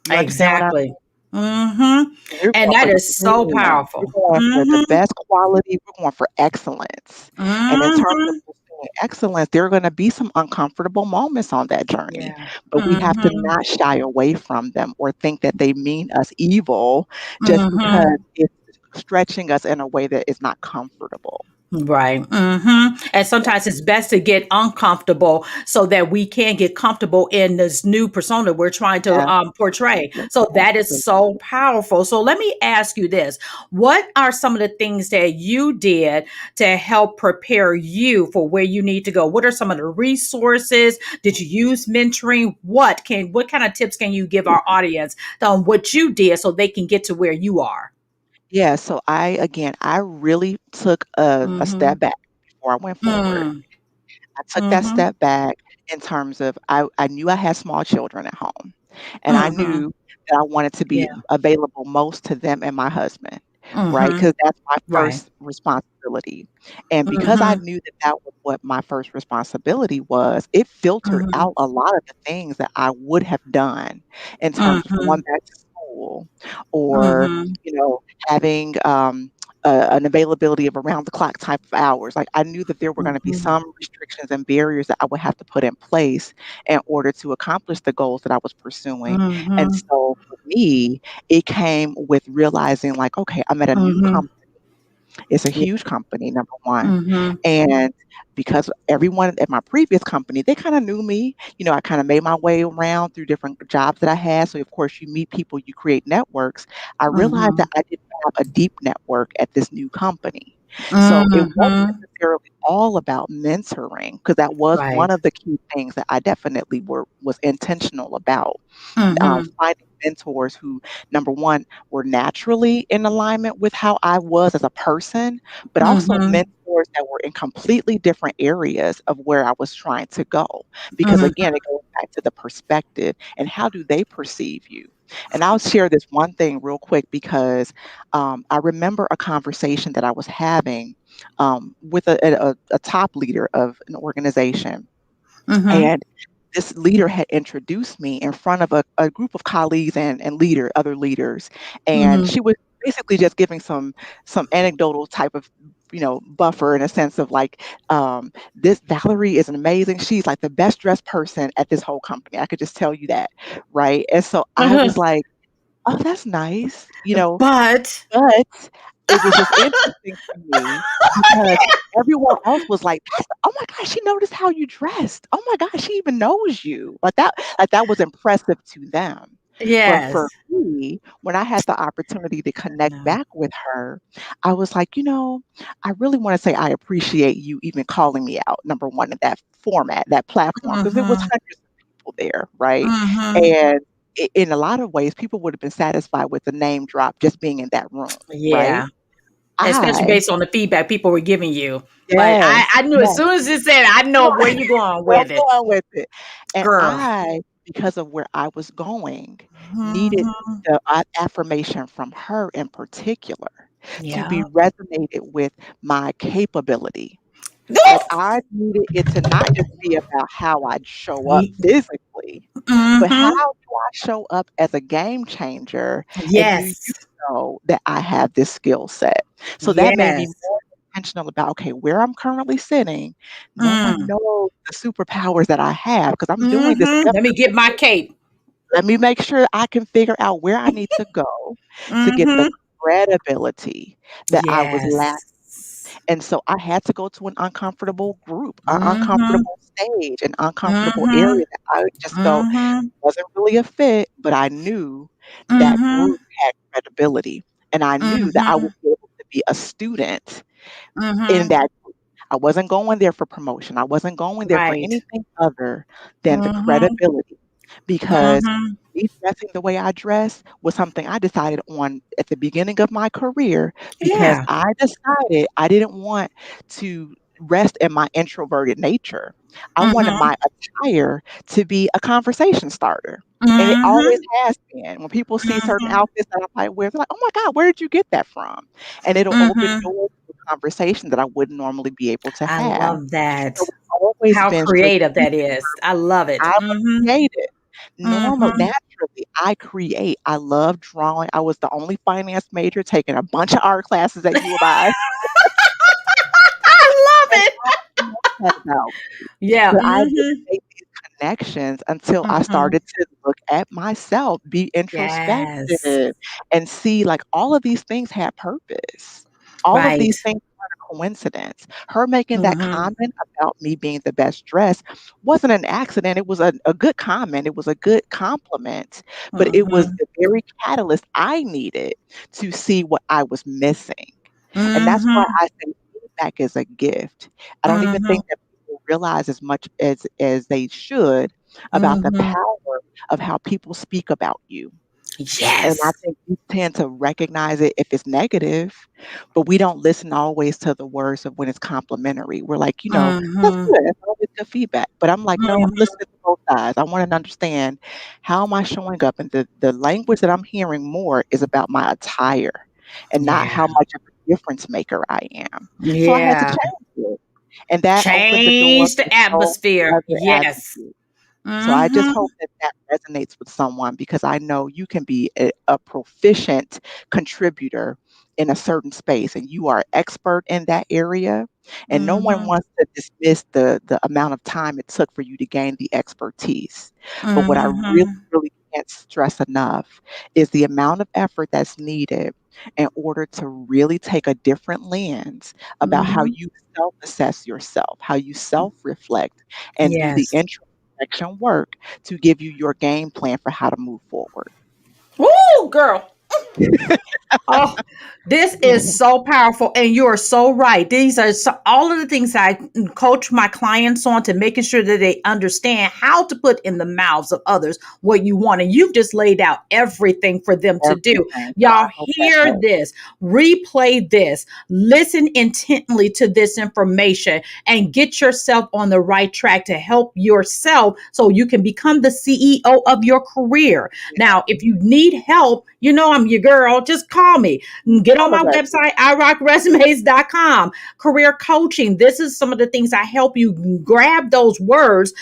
You understand what I Exactly. Mhm. mean? We're And going that for the is so premium. We're powerful. going for the Mhm. best quality. We're going for excellence. And in terms of Mhm. pursuing excellence, there are going to be some uncomfortable moments on that journey, Yeah. but we have to Mhm. not shy away from them or think that they mean us evil just because Mhm. it's stretching us in a way that is not comfortable. Right. And Yeah, sometimes it's best to get uncomfortable so that we can get comfortable in this new persona we're trying to portray. absolutely. So that is so Absolutely. powerful. So let me ask you this. What are some of the things that you did to help prepare you for where you need to go? What are some of the resources? Did you use mentoring? What kind of tips can you give our audience on what you did so they can get to where you are? Yeah, so I really took a Mm-hmm. step back before I went forward. Mm. I took that Mm-hmm. step back in terms of I knew I had small children at home, and I Mm-hmm. knew that I wanted to be Yeah. available most to them and my husband, right? Mhm. Because that's my Right. first responsibility. And because I Mhm. knew that that was what my first responsibility was, it filtered Mhm. out a lot of the things that I would have done in terms of going Mhm. back to school or, Mhm. you know, having an availability of around the clock type of hours. Like I knew that there were going to be Mhm. some restrictions and barriers that I would have to put in place in order to accomplish the goals that I was pursuing. And Mhm. so for me, it came with realizing like, okay, I'm at a new Mhm. company. It's a Yeah. huge company, number one. Mhm. And because everyone at my previous company, they kind of knew me. I kind of made my way around through different jobs that I had. So, of course, you meet people, you create networks. I realized that Mhm. I didn't have a deep network at this new company. So, it wasn't Mhm. necessarily all about mentoring, because that was one Right. of the key things that I definitely was intentional about Mhm. finding mentors who, number one, were naturally in alignment with how I was as a person, but also Mhm. mentors that were in completely different areas of where I was trying to go. Because Mhm. again, it goes back to the perspective and how do they perceive you? And I'll share this one thing real quick because I remember a conversation that I was having with a top leader of an organization. Mhm. And this leader had introduced me in front of a group of colleagues and other leaders. And Mhm. she was basically just giving some anecdotal type of, buffer in a sense of like, this Valerie is an amazing, she's like the best dressed person at this whole company. I could just tell you that. Right. And so I was like, oh, that's nice. But But it was just interesting to me because everyone else was like, "Oh my gosh, she noticed how you dressed. Oh my gosh, she even knows you." Like that was impressive to them. But for yes. me, when I had the opportunity to connect No. back with her, I was like, I really want to say I appreciate you even calling me out, number one, in that format, that platform, because it was Mhm. hundreds of people there, right? Mhm. And in a lot of ways, people would have been satisfied with the name drop just being in that room, right? Yeah. Especially I based on the feedback people were giving you. But I, Yes, I knew as yes. soon as you said it, I know where you're going Where with I'm it. going with it. And Girl. I, because of where I was going, needed Mhm. the affirmation from her in particular to be Yeah. resonated with my capability. Like I needed it to not just be about how I'd show up physically, but how Mhm. do I show up as a game changer? And do you Yes. know that I have this skill set? So that made me Yes. more intentional about, okay, where I'm currently sitting, no one Mm. knows the superpowers that I have because I'm doing this Mhm. Let me get my effortlessly. cape. Let me make sure I can figure out where I need to go to get the Mhm. credibility that I was lacking. Yes. And so I had to go to an uncomfortable group, an Mhm. uncomfortable stage, an uncomfortable area Mhm. that I just felt Mhm. wasn't really a fit, but I knew that Mhm. group had credibility. And I knew that I would Mhm. be able to be a student in Mhm. that group. I wasn't going there for promotion. I wasn't going there for Right. anything other than the Mhm. credibility, because Mhm. me dressing the way I dress was something I decided on at the beginning of my career, because Yeah. I decided I didn't want to rest in my introverted nature. I wanted Mhm. my attire to be a conversation starter. And it always Mhm. has been. When people see certain Mhm. outfits that I might wear, they're like, "Oh my God, where did you get that from?" And it'll open Mhm. doors to a conversation that I wouldn't normally be able to I have. love So that. it's always How been creative strategic that is. for I me. love it. I'm a Mhm. creative. Normal Mhm. naturally, I create. I love drawing. I was the only finance major taking a bunch of art classes at U of I, I and love I it. didn't know that about me, Yeah. but I didn't Mhm. make these connections until I Mhm. started to look at myself, be Yes. introspective, and see, like, all of these things had purpose. All of Right. these things weren't a coincidence. Her making that Mhm. comment about me being the best dressed wasn't an accident. It was a good comment. It was a good compliment, but it was Mhm. the very catalyst I needed to see what I was missing. And that's why Mhm. I say feedback is a gift. I don't even Mhm. think that people realize as much as they should about the Mhm. power of how people speak about you. And I Yes. think we tend to recognize it if it's negative, but we don't listen always to the words of when it's complimentary. We're like, "That's Mhm. good. That's always good feedback." But I'm like, "No, I'm Mhm. listening to both sides. I wanna understand how am I showing up?" And the language that I'm hearing more is about my attire and not Yeah. how much of a difference maker I am. So I had to Yeah. change it, and that opened the door Change for the so many atmosphere. other Yes. avenues. So I just Mhm. hope that that resonates with someone, because I know you can be a proficient contributor in a certain space and you are expert in that area. And no one Mhm. wants to dismiss the amount of time it took for you to gain the expertise. But what I really, Mhm. really can't stress enough is the amount of effort that's needed in order to really take a different lens about how Mhm. you self assess yourself, how you self reflect, and do the Yes. introspection work to give you your game plan for how to move forward. Woo, girl. Oh, this is so powerful, and you are so right. These are all of the things I coach my clients on, to making sure that they understand how to put in the mouths of others what you want. And you've just laid out everything for them to do. Everything. So I Y'all hope that hear helps. this, replay this, listen intently to this information, and get yourself on the right track to help yourself so you can become the CEO of your career. Yeah. Now, if you need help, you know I'm your girl. Just call me. Get on All my of that. website, irockresumes.com. Career coaching. This is some of the things I help you grab those words,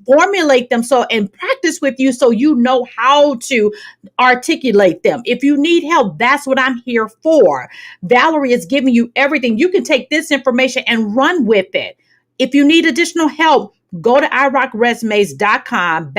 formulate them so, and practice with you so you know how to articulate them. If you need help, that's what I'm here for. Valerie is giving you everything. You can take this information and run with it. If you need additional help, go to irockresumes.com/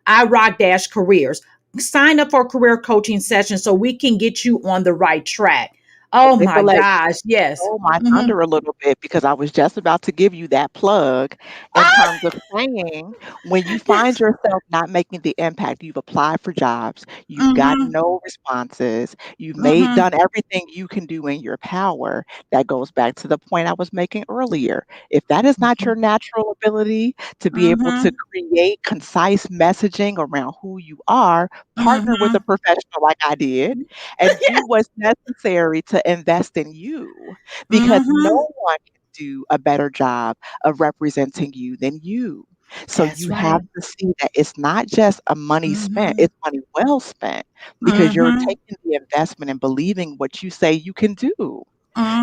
irock careers. Sign up for a career coaching session so we can get you on the right track. Oh my Nicolette, gosh. Yes. stole my Mhm. thunder a little bit, because I was just about to give you that plug in Ah, terms of saying, when you find yes. yourself not making the impact, you've applied for jobs, you've gotten Mhm. no responses, you've Mhm. done everything you can do in your power. That goes back to the point I was making earlier. If that is not your Mhm. natural ability to be able to Mhm. create concise messaging around who you are, partner with a Mhm. professional like I did and do Yes. what's necessary to invest in you, because no Mhm. one can do a better job of representing you than you. So That's you have right. to see that it's not just a money spent, Mhm. it's money well spent, because you're Mhm. taking the investment and believing what you say you can do.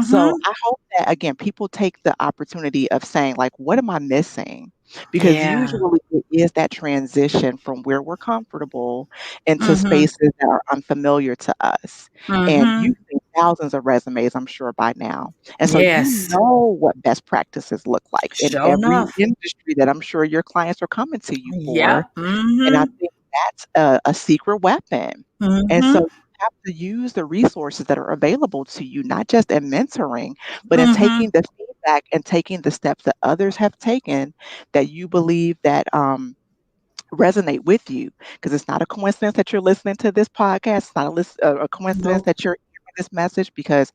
So Mhm. I hope that, again, people take the opportunity of saying, like, what am I missing? Because Yeah. usually it is that transition from where we're comfortable into Mhm. spaces that are unfamiliar to us. And you've Mhm. seen thousands of resumes, I'm sure, by now. And so you Yes. know what best practices look like in Sure every enough. industry that I'm sure your clients are coming to you for. Yep. And I Mhm. think that's a secret weapon. And so Mhm. you have to use the resources that are available to you, not just in mentoring, but in taking Mhm. the feedback and taking the steps that others have taken that you believe that resonate with you, because it's not a coincidence that you're listening to this podcast. It's not a coincidence Nope. that you're hearing this message, because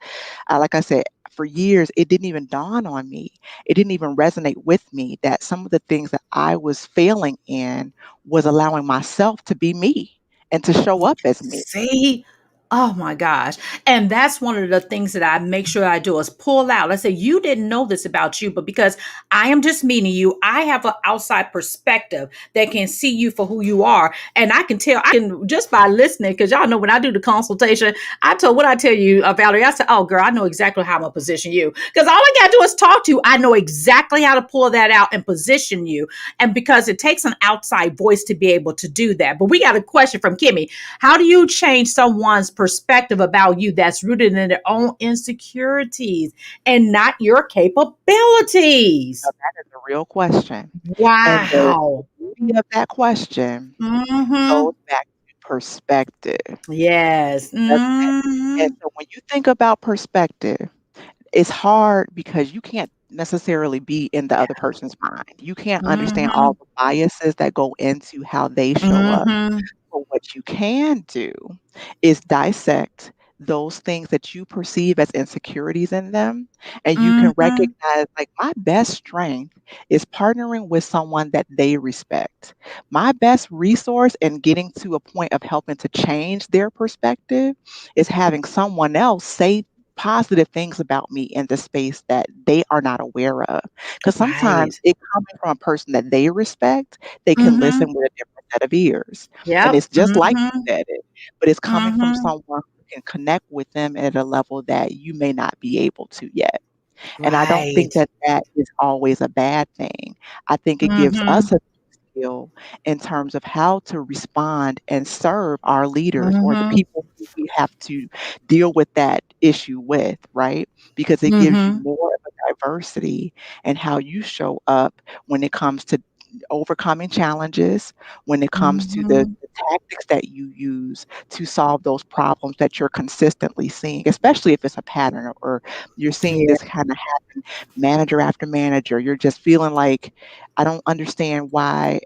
like I said, for years, it didn't even dawn on me. It didn't even resonate with me that some of the things that I was failing in was allowing myself to be me and to show up as me. See? Oh my gosh. And that's one of the things that I make sure I do is pull out. I say, you didn't know this about you, but because I am just meeting you, I have an outside perspective that can see you for who you are. And I can tell, I can just by listening, because y'all know when I do the consultation, what I tell you, Valerie, I said, oh girl, I know exactly how I'm going to position you. Because all I got to do is talk to you. I know exactly how to pull that out and position you. And because it takes an outside voice to be able to do that. But we got a question from Kimmy. How do you change someone's perspective about you that's rooted in their own insecurities and not your Now, capabilities? that is a real question. And the Wow. beauty of that question Mm-hmm. goes back to perspective. Yes. Doesn't it? And Mm-hmm. so when you think about perspective, it's hard because you can't necessarily be in the other person's mind. You can't understand Mm-hmm. all the biases that go into how they show up. Mm-hmm. But what you can do is dissect those things that you perceive as insecurities in them. And you can Mm-hmm. recognize, like, my best strength is partnering with someone that they respect. My best resource in getting to a point of helping to change their perspective is having someone else say positive things about me in the space that they are not aware of. Because Right. sometimes it coming from a person that they respect, they can Mm-hmm. listen with a different set of ears. And Yep. it's just like you Mm-hmm. said it, but it's coming from Mm-hmm. someone who can connect with them at a level that you may not be able to yet. And I don't think Right. that that is always a bad thing. I think it gives Mm-hmm. us a skill in terms of how to respond and serve our leaders or the Mm-hmm. people who we have to deal with that issue with, right? Because it gives you Mm-hmm. more of a diversity in how you show up when it comes to overcoming challenges, when it comes to Mm-hmm. the tactics that you use to solve those problems that you're consistently seeing, especially if it's a pattern, or you're seeing Yeah. this kind of happen manager after manager. You're just feeling like, I don't understand why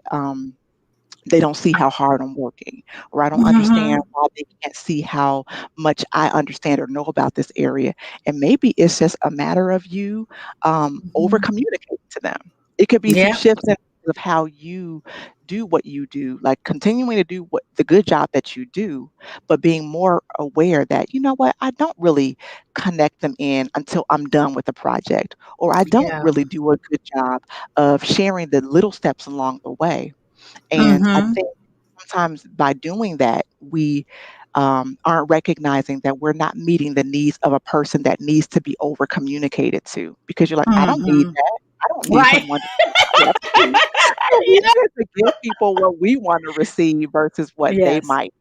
they don't see how hard I'm working, or I don't understand Mm-hmm. why they can't see how much I understand or know about this area. And maybe it's just a matter of you over Mm-hmm. communicating to them. It could be some Yeah. shifts in of how you do what you do, like continuing to do what the good job that you do, but being more aware that, you know what, I don't really connect them in until I'm done with the project, or I don't Yeah. really do a good job of sharing the little steps along the way. And I Mhm. think sometimes by doing that, we aren't recognizing that we're not meeting the needs of a person that needs to be over communicated to, because you're like, I don't need Mhm. that. I don't need Right. someone to talk to. So we tend to give people what we want to receive versus what they Yes. might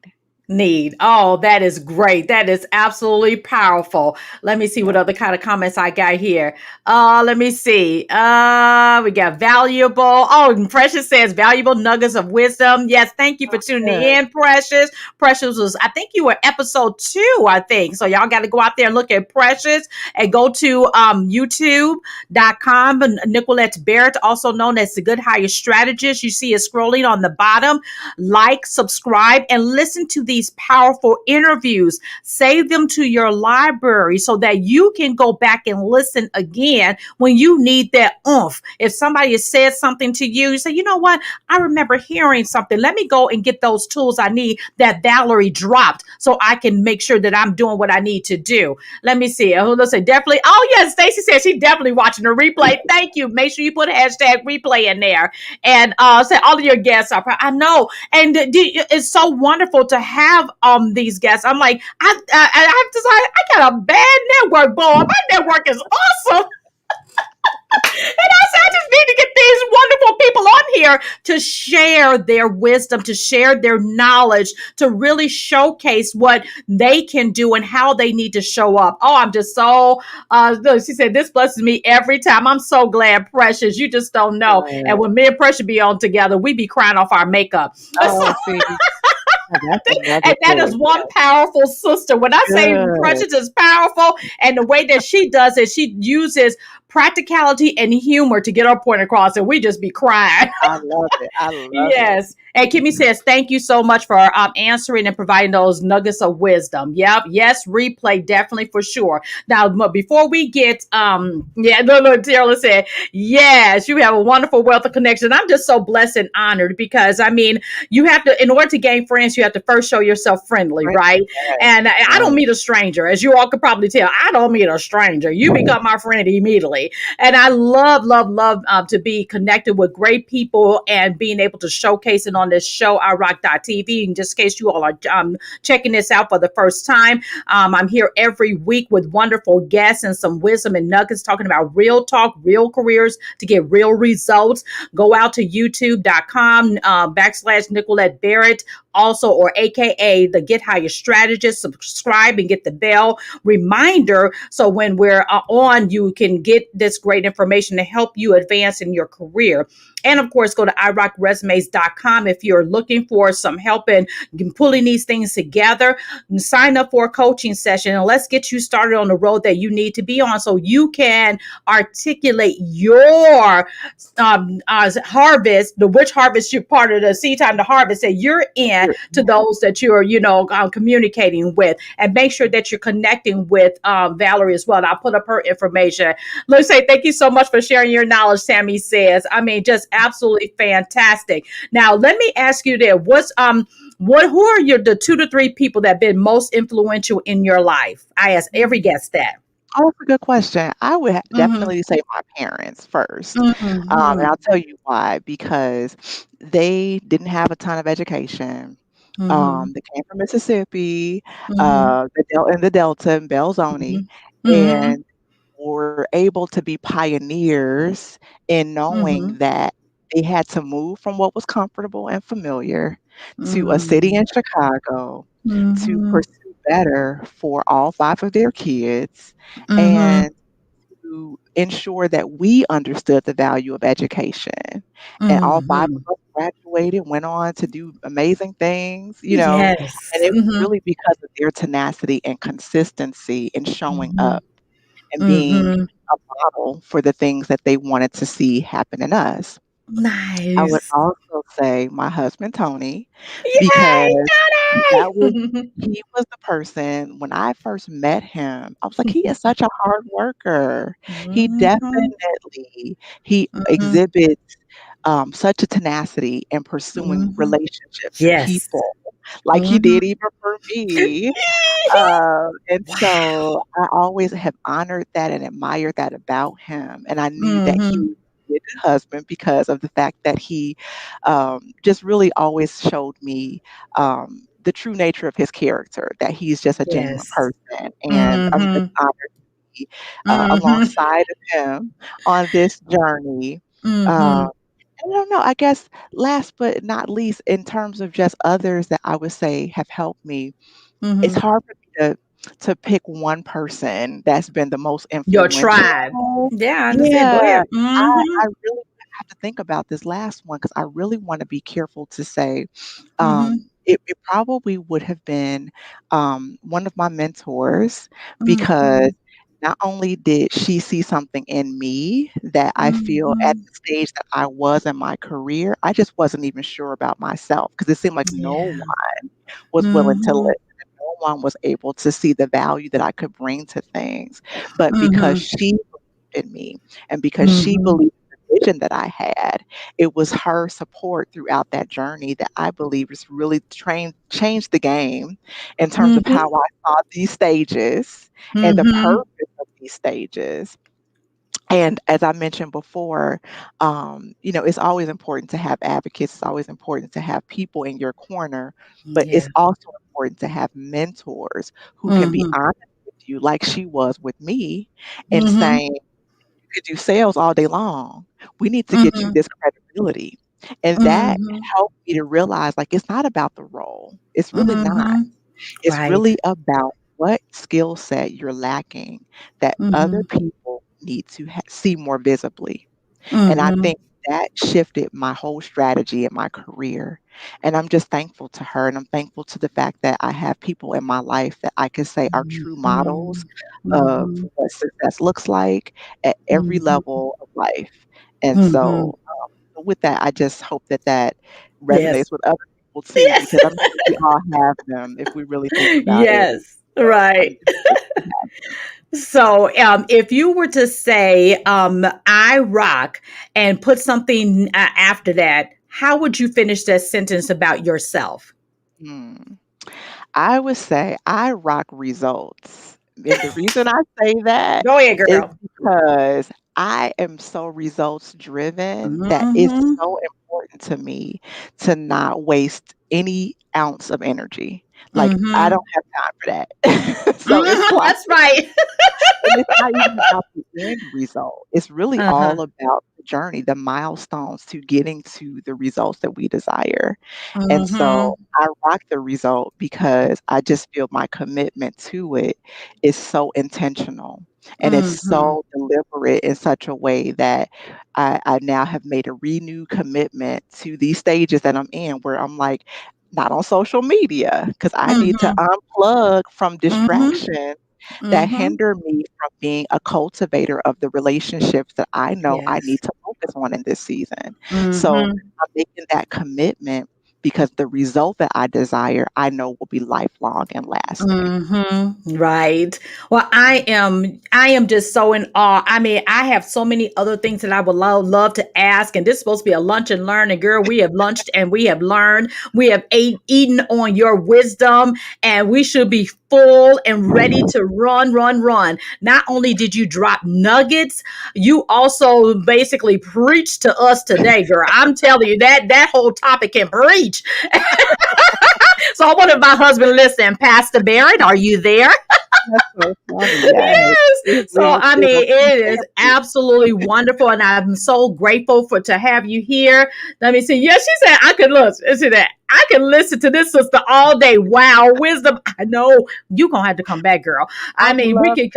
need. Need. Oh, that is great. That is absolutely powerful. Let me see what Yeah. other kind of comments I got here. Let me see. We got valuable. Oh, and Precious says valuable nuggets of wisdom. Yes, thank you for tuning Good. in, Precious. Precious was, I think you were episode 2, I think. So y'all got to go out there and look at Precious and go to youtube.com. Nickquolette Barrett, also known as the Good Hire Strategist. You see it scrolling on the bottom. Like, subscribe, and listen to these powerful interviews. Save them to your library so that you can go back and listen again when you need that oomph. If somebody has said something to you, you say, you know what? I remember hearing something. Let me go and get those tools I need that Valerie dropped so I can make sure that I'm doing what I need to do. Let me see. Let's say definitely. Oh, yes. Stacy says she's definitely watching the replay. Thank you. Make sure you put a hashtag replay in there. And say all of your guests are. I know, and it's so wonderful to have these guests. I'm like, I have to say, I got a bad network, boy. My network is awesome. And I said, I just need to get these wonderful people on here to share their wisdom, to share their knowledge, to really showcase what they can do and how they need to show up. Oh, I'm just so, she said, this blesses me every time. I'm so glad, Precious. You just don't know. And Good. when me and Precious be on together, we be crying off our makeup. So, Oh, see, now that's another and that is thing. one powerful sister. When I say Good. Precious is powerful, and the way that she does it, she uses practicality and humor to get our point across, and we just be crying. I love it. I love it. Yes. And Kimmy says, thank you so much for answering and providing those nuggets of wisdom. Yep. Yes. Replay, definitely for sure. Now, before we get, Taylor said, yes, you have a wonderful wealth of connection. I'm just so blessed and honored because, I mean, you have to, in order to gain friends, you have to first show yourself friendly, Right. right? Yes. And I don't Yes. meet a stranger, as you all could probably tell. I don't meet a stranger. You become my friend immediately. And I love, love, love to be connected with great people and being able to showcase it on this show, iRock.tv. In just case you all are checking this out for the first time, I'm here every week with wonderful guests and some wisdom and nuggets talking about real talk, real careers to get real results. Go out to youtube.com /Nickquolette Barrett, also, or AKA the Get Higher Strategist. Subscribe and get the bell reminder so when we're on, you can get this great information to help you advance in your career. And of course, go to iRockResumes.com if you're looking for some help in pulling these things together. Sign up for a coaching session and let's get you started on the road that you need to be on so you can articulate your harvest, the which harvest you're part of the Seedtime, the harvest that you're in, to those that you're, communicating with, and make sure that you're connecting with Valerie as well. And I'll put up her information. Let's say thank you so much for sharing your knowledge, Tammy says. I mean, just absolutely fantastic. Now, let me ask you there, who are the 2 to 3 people that have been most influential in your life? I ask every guest that. Oh, that's a good question. I would Mm-hmm. definitely say my parents first. And Mm-hmm. I'll tell you why, because they didn't have a ton of education. Mm-hmm. They came from Mississippi, Mm-hmm. in the Delta in Belzoni, Mm-hmm. and were able to be pioneers in knowing Mm-hmm. that they had to move from what was comfortable and familiar to a city Mm-hmm. in Chicago to Mm-hmm. pursue better for all 5 of their kids Mm-hmm. and to ensure that we understood the value of education. And all 5 Mm-hmm. of us graduated, went on to do amazing things, and Yes. it was Mm-hmm. really because of their tenacity and consistency in showing Mm-hmm. up and being Mm-hmm. a model for the things that they wanted to see happen in us. I would Nice. also say my husband, Tony, Yay, because that was Johnny! he was the person when I first met him, I was like, "He is such a hard worker." He Mm-hmm. definitely he Mm-hmm. exhibits, such a tenacity in pursuing Mm-hmm. relationships, Yes. people, like he Mm-hmm. did even for me. And Wow. so I always have honored that and admired that about him, and I knew that he Mm-hmm. would be a good husband because of the fact that he, just really always showed me, the true nature of his character, that he's just a genuine Yes. person, and I'm just Mm-hmm. honored to be, Mm-hmm. alongside of him on this journey. Mm-hmm. Um, and I don't know, I guess last but not least, in terms of just others that I would say have helped me, it's Mm-hmm. hard for me to pick one person that's been the most Your tribe. influential. Yeah, I understand. Go Yeah, ahead. Mm-hmm. I really have to think about this last one because I really wanna be careful to say, Mm-hmm. it probably would have been, one of my mentors because Mm-hmm. not only did she see something in me that I feel at Mm-hmm. the stage that I was in my career, I just wasn't even sure about myself because it seemed like no Yeah. one was willing to Mm-hmm. listen. And no one was able to see the value that I could bring to things. But because Mm-hmm. she believed in me and because she Mm-hmm. believed in the vision that I had, it was her support throughout that journey that I believe has really changed the game in terms of Mm-hmm. how I saw these stages and the Mm-hmm. purpose of these stages. And as I mentioned before, it's always important to have advocates. It's always important to have people in your corner, but it's Yeah. also important to have mentors who can be Mm-hmm. honest with you, like she was with me, and Mm-hmm. saying, "You could do sales all day long. We need to get you Mm-hmm. this credibility." And that Mm-hmm. helped me to realize, like, it's not about the role. It's really not. Mm-hmm. It's Right. really about what skill set you're lacking that other Mm-hmm. people need to see more visibly. And I Mm-hmm. think that shifted my whole strategy in my career. And I'm just thankful to her. And I'm thankful to the fact that I have people in my life that I can say are true models Mhm. of Mhm. what success looks like at every Mhm. level of life. And Mhm. so, with that, I just hope that that Yes. resonates with other people too, Yes. because I'm sure we all have them if we really think about it. Yes. So I'm Right. just grateful to have them. So, if you were to say, I rock and put something after that, how would you finish that sentence about yourself? Hmm. I would say I rock results. And the reason I say that Go ahead, is girl. because I am so results driven that it's Mm-hmm. so important to me to not waste any ounce of energy. Like, I Mm-hmm. don't have time for that. So it's Mm-hmm. like, That's right. and it's not even about the end result. It's really Uh-huh. all about the journey, the milestones to getting to the results that we desire. And so Mm-hmm. I rock the result because I just feel my commitment to it is so intentional and it's Mm-hmm. so deliberate in such a way that I now have made a renewed commitment to these stages that I'm in where I'm like, not on social media because I need to Mm-hmm. unplug from Mm-hmm. distraction that Mm-hmm. hinder me from being a cultivator of the relationships that I know I Yes. need to focus on in this season. So Mm-hmm. I'm making that commitment because the result that I desire, I know will be lifelong and lasting. Right. Well, I am just so in awe. I mean, I have so many other things that I would love to ask. And this is supposed to be a lunch and learn. And girl, we have lunched and we have learned. We have eaten on your wisdom, and we should be full and ready to run, run, run. Not only did you drop nuggets, you also basically preached to us today, girl. I'm telling you that whole topic can preach. So I wanted my husband listen. Pastor Barrett, are you there? That's so funny. Yes. Yes. So We're I still mean, tea it is family. absolutely wonderful, and I'm so grateful for to have you here. Let me see. Yes, she said I could listen. See that I can listen to this sister all day. Wow, wisdom. I know you gonna have to come back, girl. I I would mean, we love can to.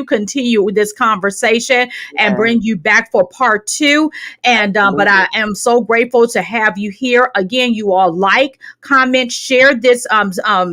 continue with this conversation and Yes. bring you back for part two. And but Absolutely. I am so grateful to have you here again. You all like, comment, share this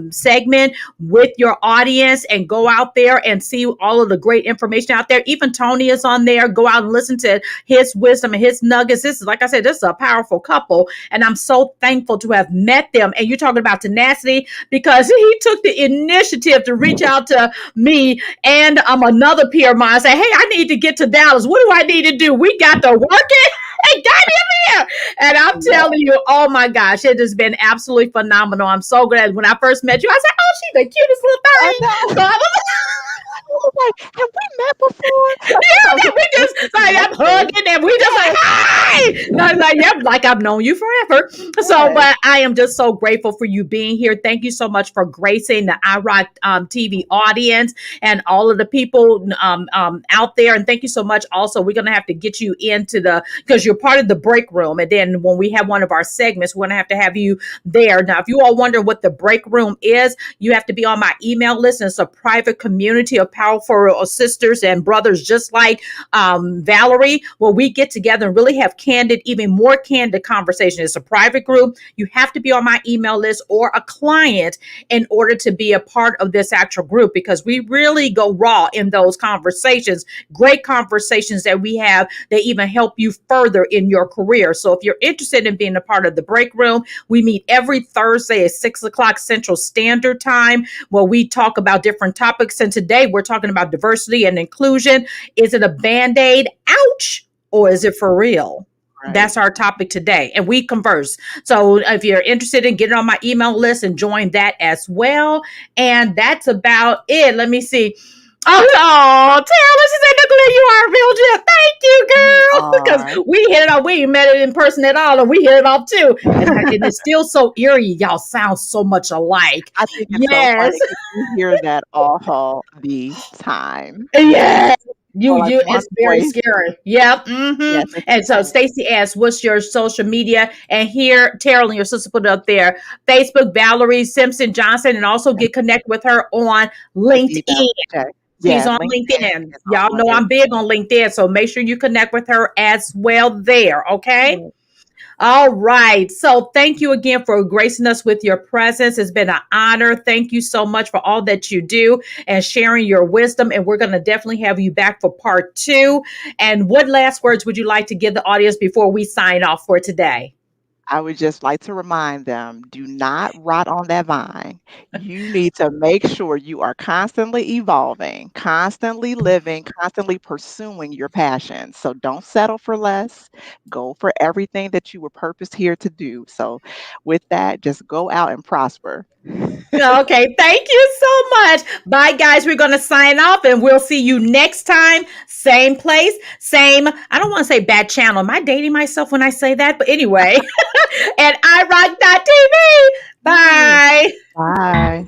segment with your audience and go out there and see all of the great information out there. Even Tony is on there. Go out and listen to his wisdom and his nuggets. This is, like I said, this is a powerful couple. And I'm so thankful to have met them. And you're talking about tenacity because he took the initiative to reach out to me and another peer of mine and say, hey, I need to get to Dallas. What do I need to do? We got to work it. Hey, got him here. And I'm Yes. telling you, oh my gosh, it has been absolutely phenomenal. I'm so glad. When I first met you, I said, oh, she's the cutest little I thing. know. So I was I was like, have we met before? Like sometimes yeah, it's we an just instant like I'm connection. hugging and we just like Yes. hi. And I was like, yep, like I've known you forever. So, Yes. but I am just so grateful for you being here. Thank you so much for gracing the iRock TV audience and all of the people out there. And thank you so much. Also, we're gonna have to get you into the because you're part of the break room. And then when we have one of our segments, we're gonna have you there. Now, if you all wonder what the break room is, you have to be on my email list. And it's a private community of powerful sisters and brothers just like Valerie, where we get together and really have candid, even more candid conversation. It's a private group. You have to be on my email list or a client in order to be a part of this actual group because we really go raw in those conversations. Great conversations that we have that even help you further in your career. So if you're interested in being a part of the break room, we meet every Thursday at 6 o'clock Central Standard Time where we talk about different topics. And today we're talking about diversity and inclusion. Is it a band-aid? Ouch. Or is it for real? Right. That's our topic today. And we converse. So if you're interested in getting on my email list and join that as well. And that's about it. Let me see. Oh, Taylor, she said, Nickquolette, you are a real gem. Thank you, You girl. are. Because we hit it off. We ain't met it in person at all, and we hit it off too. And it's still so eerie. Y'all sound so much alike. I think it's so Yes. funny because you hear that all the time. Yes. You Or like you one it's very voice. scary. Yep. Mm-hmm. Yes, it's And so the Stacy asked, what's your social media? And here, Terrell and your sister put it up there. Facebook, Valerie Simpson Johnson, and also same. get connect with her on Like the LinkedIn. Valerie J. She's Yeah, on LinkedIn LinkedIn. is Y'all one know is I'm big on LinkedIn, so make sure you connect with her as well there, okay? good. All right. So thank you again for gracing us with your presence. It's been an honor. Thank you so much for all that you do and sharing your wisdom. And we're going to definitely have you back for part 2. And what last words would you like to give the audience before we sign off for today? I would just like to remind them, do not rot on that vine. You need to make sure you are constantly evolving, constantly living, constantly pursuing your passions. So don't settle for less. Go for everything that you were purposed here to do. So with that, just go out and prosper. Okay, thank you so much. Bye, guys. We're going to sign off and we'll see you next time. Same place, same, I don't want to say bad channel. Am I dating myself when I say that? But anyway, and iRock.TV. Mm, Bye. bye.